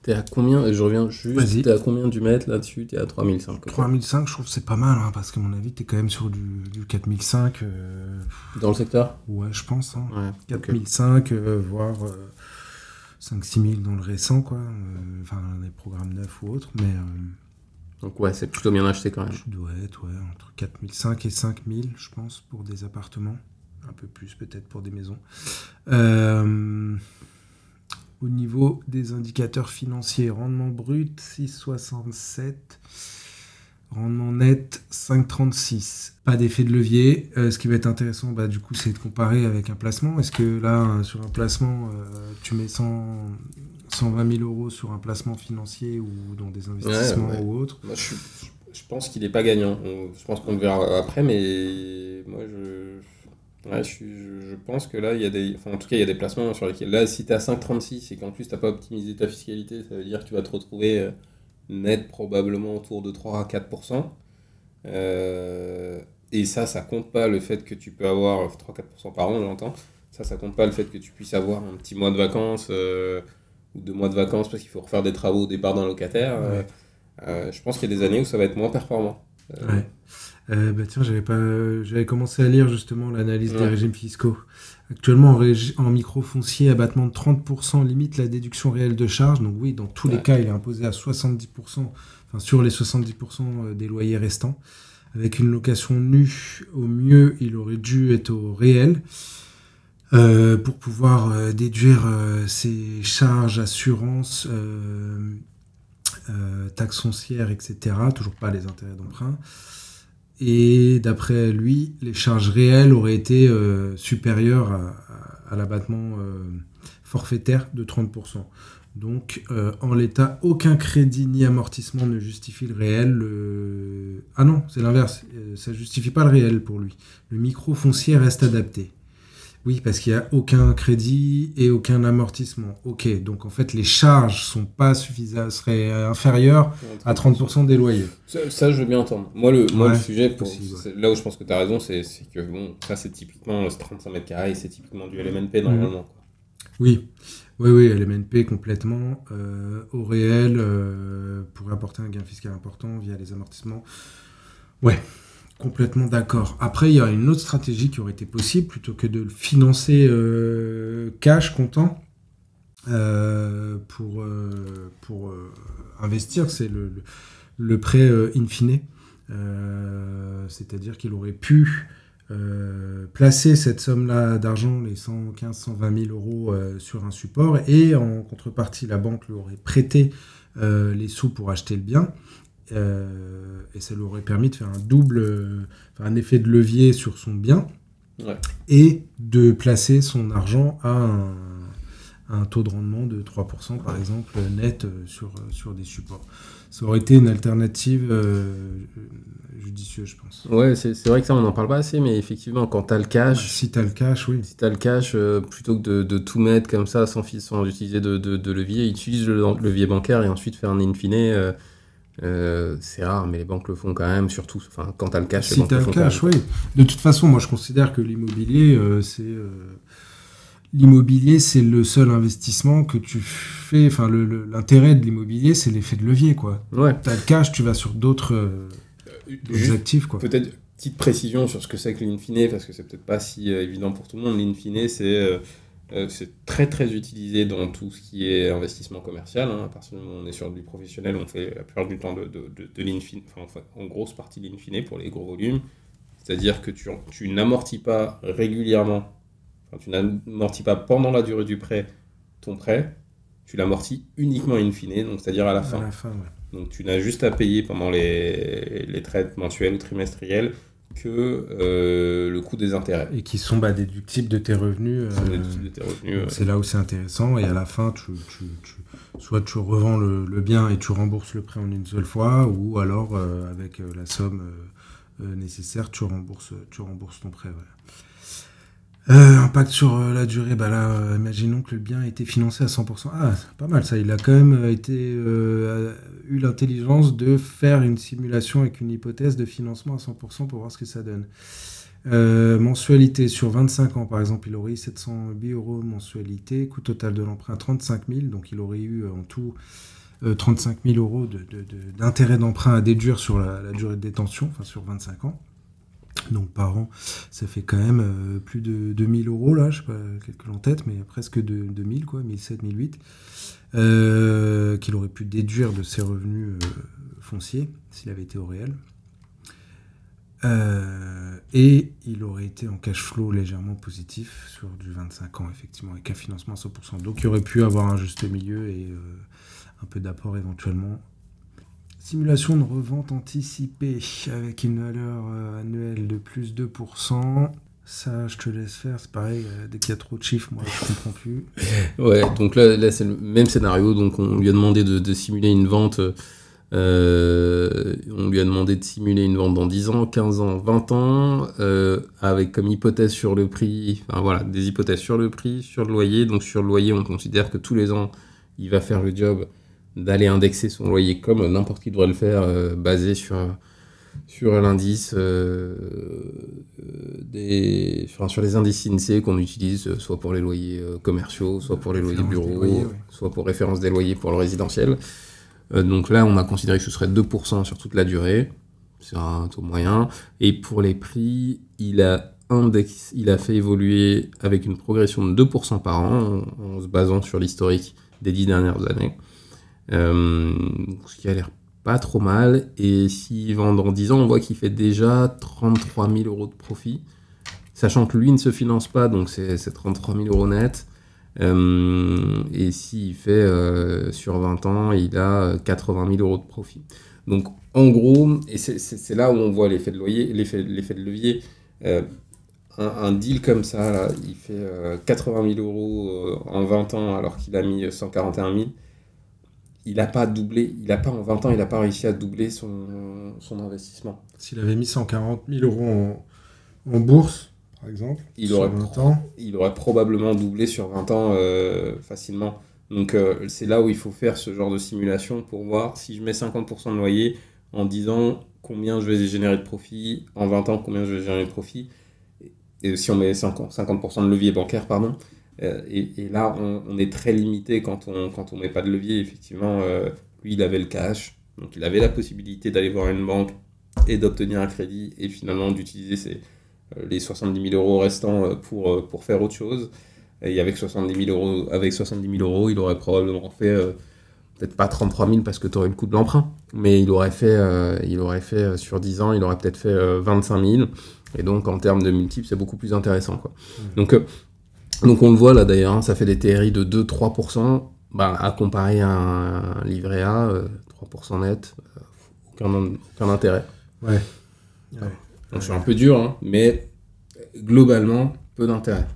T'es à combien, je reviens juste, t'es à combien du mètre là-dessus? T'es à 3005. 3005, je trouve que c'est pas mal, hein, parce qu'à mon avis, t'es quand même sur du 4005. Dans le secteur? Ouais, je pense. Hein. Ouais, 4005, voire 5-6 000 dans le récent, quoi. Enfin, les programmes neufs ou autres, mais... Donc ouais, c'est plutôt bien acheté quand même. Je dois être entre 4005 et 5000, je pense, pour des appartements. Un peu plus peut-être pour des maisons. Au niveau des indicateurs financiers, rendement brut 6,67, rendement net 5,36. Pas d'effet de levier. Ce qui va être intéressant, du coup, c'est de comparer avec un placement. Est-ce que là, sur un placement, tu mets 120 000 euros sur un placement financier ou dans des investissements ou autres? Moi, je pense qu'il n'est pas gagnant. Je pense qu'on le verra après, mais moi, je pense que là, il y a en tout cas, il y a des placements sur lesquels, là, si tu as 5,36 et qu'en plus, tu n'as pas optimisé ta fiscalité, ça veut dire que tu vas te retrouver net probablement autour de 3 à 4%. Et ça compte pas le fait que tu peux avoir 3-4% par an, j'entends. Ça compte pas le fait que tu puisses avoir un petit mois de vacances ou 2 mois de vacances parce qu'il faut refaire des travaux au départ d'un locataire. Je pense qu'il y a des années où ça va être moins performant. Tiens, j'avais commencé à lire justement l'analyse des régimes fiscaux. Actuellement, en micro-foncier, abattement de 30% limite la déduction réelle de charges. Donc oui, dans tous les cas, il est imposé à 70%, sur les 70% des loyers restants. Avec une location nue, au mieux, il aurait dû être au réel. Pour pouvoir déduire ses charges, assurances, taxes foncières, etc. Toujours pas les intérêts d'emprunt. Et d'après lui, les charges réelles auraient été supérieures à l'abattement forfaitaire de 30%. Donc, en l'état, aucun crédit ni amortissement ne justifie le réel. Ah non, c'est l'inverse. Ça ne justifie pas le réel pour lui. Le micro-foncier reste adapté. Oui, parce qu'il n'y a aucun crédit et aucun amortissement. Ok, donc en fait, les charges sont pas suffisantes, seraient inférieures à 30% des loyers. Ça, je veux bien entendre. Moi, le sujet, là où je pense que tu as raison, c'est que ça, c'est typiquement 35 mètres carrés, c'est typiquement du LMNP normalement. Quoi. Oui, LMNP complètement. Au réel, pour apporter un gain fiscal important via les amortissements. Ouais. Complètement d'accord. Après, il y a une autre stratégie qui aurait été possible, plutôt que de le financer cash, comptant, pour investir, c'est le prêt in fine. C'est-à-dire qu'il aurait pu placer cette somme-là d'argent, les 115, 120 000 euros sur un support, et en contrepartie, la banque lui aurait prêté les sous pour acheter le bien. Et ça lui aurait permis de faire un effet de levier sur son bien et de placer son argent à un taux de rendement de 3% par exemple net sur des supports. Ça aurait été une alternative judicieuse, je pense. Ouais, c'est vrai que ça on n'en parle pas assez, mais effectivement quand tu as le cash... Si tu as le cash, oui. Si tu as le cash, plutôt que de tout mettre comme ça sans utiliser de levier, utilise le levier bancaire et ensuite faire un in fine... C'est rare, mais les banques le font quand même, surtout quand tu as le cash. Si tu as le cash, oui. De toute façon, moi je considère que l'immobilier, c'est le seul investissement que tu fais. Enfin, l'intérêt de l'immobilier, c'est l'effet de levier, quoi. Ouais. Tu as le cash, tu vas sur d'autres actifs, quoi. Peut-être petite précision sur ce que c'est que l'in-fine, parce que c'est peut-être pas si évident pour tout le monde. L'in-fine, c'est très très utilisé dans tout ce qui est investissement commercial. Hein. À partir du moment où on est sur du professionnel, on fait la plupart du temps de l'in-fine, enfin en grosse partie l'in-fine pour les gros volumes. C'est-à-dire que tu n'amortis pas régulièrement, tu n'amortis pas pendant la durée du prêt ton prêt, tu l'amortis uniquement in-fine, donc c'est-à-dire à la fin. À la fin, ouais. Donc tu n'as juste à payer pendant les traites mensuelles ou trimestrielles que le coût des intérêts. Et qui sont déductibles de tes revenus. C'est là où c'est intéressant. Et à la fin, soit tu revends le bien et tu rembourses le prêt en une seule fois, ou alors avec la somme nécessaire, tu rembourses ton prêt. Ouais. Impact sur la durée, là, imaginons que le bien a été financé à 100%. Ah, c'est pas mal ça, il a quand même eu l'intelligence de faire une simulation avec une hypothèse de financement à 100% pour voir ce que ça donne. Mensualité sur 25 ans, par exemple, il aurait eu 708 € mensualité, coût total de l'emprunt 35 000, donc il aurait eu en tout 35 000 € d'intérêt d'emprunt à déduire sur la durée de détention, enfin sur 25 ans. Donc par an, ça fait quand même plus de 2000 € là, je sais pas calcul en tête, mais presque 2000 quoi, 1700, 1008, qu'il aurait pu déduire de ses revenus fonciers s'il avait été au réel. Et il aurait été en cash flow légèrement positif sur du 25 ans, effectivement, avec un financement à 100%. Donc il aurait pu avoir un juste milieu et un peu d'apport éventuellement. Simulation de revente anticipée avec une valeur annuelle de plus 2%. Ça, je te laisse faire. C'est pareil, dès qu'il y a trop de chiffres, moi, je comprends plus. Ouais, donc là c'est le même scénario. Donc, on lui a demandé de simuler une vente. On lui a demandé de simuler une vente dans 10 ans, 15 ans, 20 ans, avec comme hypothèse sur le prix, enfin voilà, des hypothèses sur le prix, sur le loyer. Donc, sur le loyer, on considère que tous les ans, il va faire le job d'aller indexer son loyer comme n'importe qui devrait le faire, basé sur l'indice sur les indices INSEE qu'on utilise soit pour les loyers commerciaux, soit pour les loyers bureaux, soit pour référence des loyers pour le résidentiel. Donc là, on a considéré que ce serait 2% sur toute la durée, c'est un taux moyen. Et pour les prix, il a fait évoluer avec une progression de 2% par an, en se basant sur l'historique des 10 dernières années. Ce qui a l'air pas trop mal, et s'il vend dans 10 ans, on voit qu'il fait déjà 33 000 € de profit, sachant que lui ne se finance pas, donc c'est 33 000 € net, et s'il fait sur 20 ans, il a 80 000 € de profit. Donc en gros, et c'est là où on voit l'effet de levier, un deal comme ça, là, il fait 80 000 € en 20 ans alors qu'il a mis 141 000. Il n'a pas en 20 ans, il n'a pas réussi à doubler son investissement. S'il avait mis 140 000 € en bourse, par exemple, il aurait probablement doublé sur 20 ans facilement. Donc c'est là où il faut faire ce genre de simulation pour voir si je mets 50% de loyer, en 10 ans, combien je vais générer de profit, en 20 ans, combien je vais générer de profit, et si on met 50% de levier bancaire, pardon. Et là, on est très limité quand on met pas de levier. Effectivement, lui, il avait le cash, donc il avait la possibilité d'aller voir une banque et d'obtenir un crédit, et finalement d'utiliser les 70 000 € restants pour faire autre chose. Et avec 70 000 €, il aurait probablement fait, peut-être pas 33 000 parce que tu aurais le coût de l'emprunt, mais il aurait fait sur 10 ans, il aurait peut-être fait 25 000. Et donc, en termes de multiples, c'est beaucoup plus intéressant, quoi. Donc on le voit là d'ailleurs, hein, ça fait des TRI de 2-3%, à comparer à un livret A, 3% net, aucun intérêt. Ouais. Donc c'est un peu dur, hein, mais globalement, peu d'intérêt.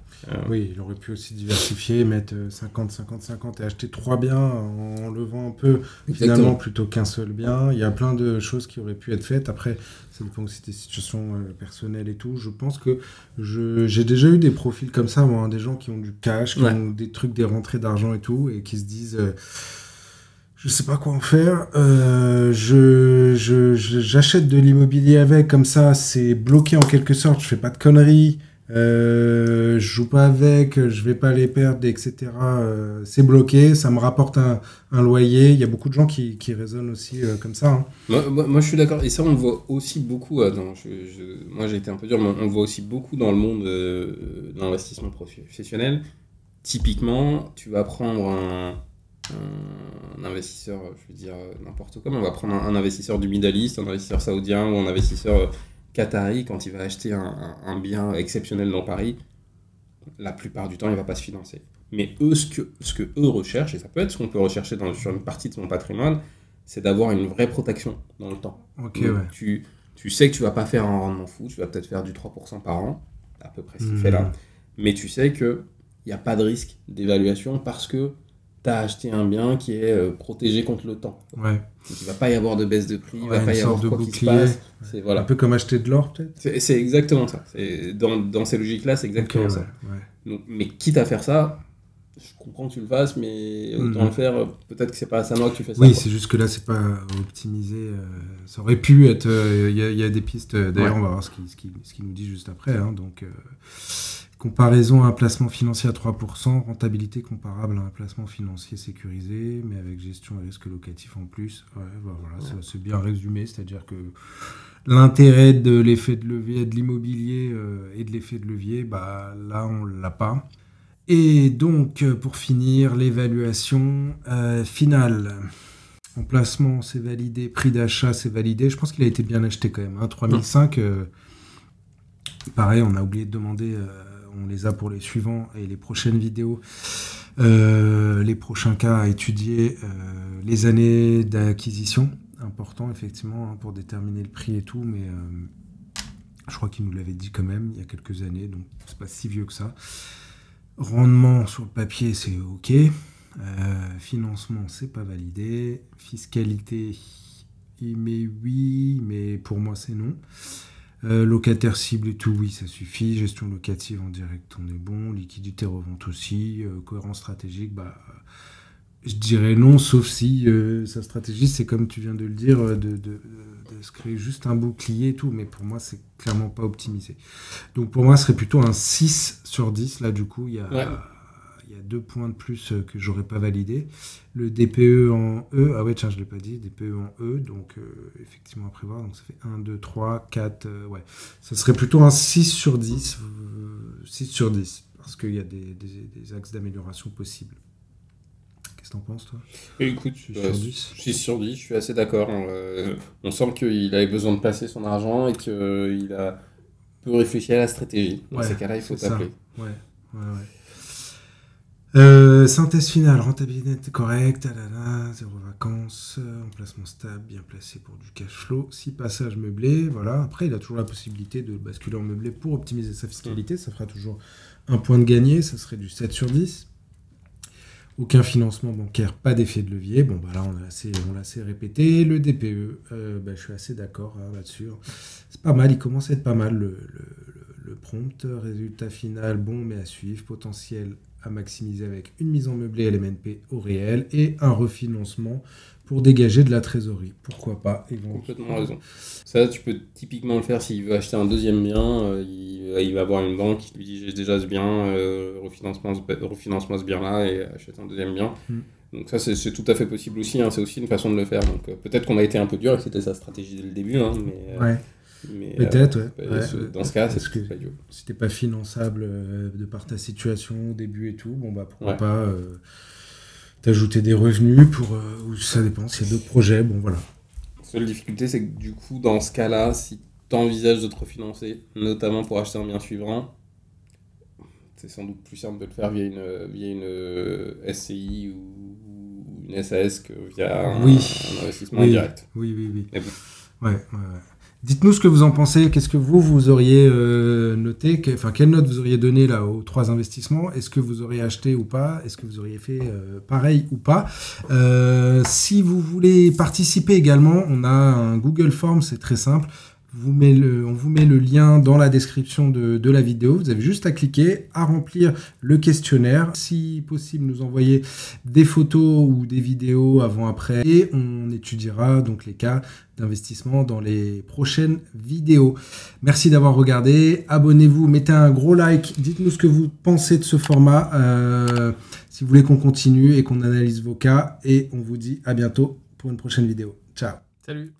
Oui, il aurait pu aussi diversifier, mettre 50-50-50 et acheter 3 biens en levant un peu, finalement, plutôt qu'un seul bien. Il y a plein de choses qui auraient pu être faites. Après, ça dépend aussi des situations personnelles et tout. Je pense que j'ai déjà eu des profils comme ça, moi, hein, des gens qui ont du cash, qui ont des trucs, des rentrées d'argent et tout, et qui se disent... Je sais pas quoi en faire. J'achète de l'immobilier avec, comme ça, c'est bloqué en quelque sorte. Je fais pas de conneries. Je joue pas avec, je vais pas les perdre, etc. C'est bloqué, ça me rapporte un loyer. Il y a beaucoup de gens qui raisonnent aussi comme ça. Hein. Moi, je suis d'accord. Et ça, on le voit aussi beaucoup. Moi, j'ai été un peu dur, mais on le voit aussi beaucoup dans le monde de l'investissement professionnel. Typiquement, tu vas prendre un investisseur, je veux dire n'importe quoi, mais on va prendre un investisseur du Middle East, un investisseur saoudien ou un investisseur qatari, quand il va acheter un bien exceptionnel dans Paris, la plupart du temps, il ne va pas se financer. Mais eux, ce que eux recherchent, et ça peut être ce qu'on peut rechercher sur une partie de son patrimoine, c'est d'avoir une vraie protection dans le temps. Ok, Donc, ouais. tu sais que tu ne vas pas faire un rendement fou, tu vas peut-être faire du 3% par an, à peu près ce qu'il fait là, mais tu sais qu'il n'y a pas de risque d'évaluation parce que tu as acheté un bien qui est protégé contre le temps. Ouais. Donc, il ne va pas y avoir de baisse de prix, il ne Ouais, va pas y avoir de quoi bouclier. qui se passe. Ouais. Voilà. Un peu comme acheter de l'or, peut-être. C'est exactement ça. Dans ces logiques-là, c'est exactement ça. Ouais. Donc, mais quitte à faire ça, je comprends que tu le fasses, mais autant le faire, peut-être que c'est pas à ça que tu fais ça. Oui, quoi. c'est juste que là, c'est pas optimisé. Ça aurait pu être. Il y a des pistes. D'ailleurs, on va voir ce qu'il nous dit juste après. Hein, donc, comparaison à un placement financier à 3%, rentabilité comparable à un placement financier sécurisé, mais avec gestion et risque locatif en plus. Ouais, voilà, c'est bien résumé. C'est-à-dire que l'intérêt de l'effet de levier de l'immobilier et de l'effet de levier, bah, là, on l'a pas. Et donc, pour finir, l'évaluation finale. Emplacement, c'est validé. Prix d'achat, c'est validé. Je pense qu'il a été bien acheté quand même. Hein. 3005, pareil, on a oublié de demander. On les a pour les suivants et les prochaines vidéos. Les prochains cas à étudier. Les années d'acquisition. Important, effectivement, hein, pour déterminer le prix et tout. Mais je crois qu'il nous l'avait dit quand même il y a quelques années. Donc, c'est pas si vieux que ça. Rendement sur le papier, c'est OK. Financement, c'est pas validé. Fiscalité, il met oui, mais pour moi, c'est non. Locataire cible et tout, oui, ça suffit. Gestion locative en direct, on est bon. Liquidité revente aussi. Cohérence stratégique, bah, je dirais non, sauf si sa stratégie, c'est comme tu viens de le dire, de se créer juste un bouclier et tout, mais pour moi, c'est clairement pas optimisé. Donc pour moi, ce serait plutôt un 6 sur 10. Là, du coup, il y a 2 points de plus que j'aurais pas validé. Le DPE en E, ah ouais, tiens, je l'ai pas dit, DPE en E, donc effectivement à prévoir, donc ça fait 1, 2, 3, 4, ouais. Ça serait plutôt un 6 sur 10, 6 sur 10, parce qu'il y a des axes d'amélioration possibles. Qu'est-ce que t'en penses, toi? Écoute, 6 sur 10, je suis assez d'accord. On sent qu'il avait besoin de placer son argent et qu'il a peu réfléchi à la stratégie. Dans ces cas-là, il faut t'appeler. Ouais. Synthèse finale, rentabilité correcte, zéro vacances, emplacement stable, bien placé pour du cash flow, 6 passages meublés, voilà. Après, il a toujours la possibilité de basculer en meublé pour optimiser sa fiscalité, ça fera toujours un point de gagné, ça serait du 7 sur 10. Aucun financement bancaire, pas d'effet de levier. Bon, bah là, on l'a assez répété. Le DPE, je suis assez d'accord là-dessus. C'est pas mal, il commence à être pas mal le prompt. Résultat final, bon, mais à suivre. Potentiel à maximiser avec une mise en meublé LMNP au réel et un refinancement pour dégager de la trésorerie. Pourquoi pas? Complètement raison. Ça, tu peux typiquement le faire s'il veut acheter un deuxième bien. Il va avoir une banque qui lui dit j'ai déjà ce bien, refinancement ce bien-là et achète un deuxième bien. Donc ça, c'est tout à fait possible aussi. Hein. C'est aussi une façon de le faire. Donc peut-être qu'on a été un peu dur et que c'était sa stratégie dès le début. Hein, mais peut-être, dans ce cas, c'est pas dur. Si c'était pas finançable de par ta situation au début et tout, bon bah pourquoi pas t'ajouter des revenus pour ou ça dépend s'il y a d'autres projets, bon voilà. La seule difficulté, c'est que du coup, dans ce cas-là, si tu envisages de te refinancer, notamment pour acheter un bien suivant, c'est sans doute plus simple de le faire via une SCI ou une SAS que via un investissement direct. Oui. Mais bon. Ouais. Dites-nous ce que vous en pensez. Qu'est-ce que vous auriez noté? Quelle note vous auriez donné là aux 3 investissements? Est-ce que vous auriez acheté ou pas? Est-ce que vous auriez fait pareil ou pas? Si vous voulez participer également, on a un Google Form, c'est très simple. on vous met le lien dans la description de la vidéo. Vous avez juste à cliquer, à remplir le questionnaire. Si possible, nous envoyer des photos ou des vidéos avant-après et on étudiera donc les cas d'investissement dans les prochaines vidéos. Merci d'avoir regardé. Abonnez-vous, mettez un gros like. Dites-nous ce que vous pensez de ce format. Si vous voulez qu'on continue et qu'on analyse vos cas. Et on vous dit à bientôt pour une prochaine vidéo. Ciao. Salut.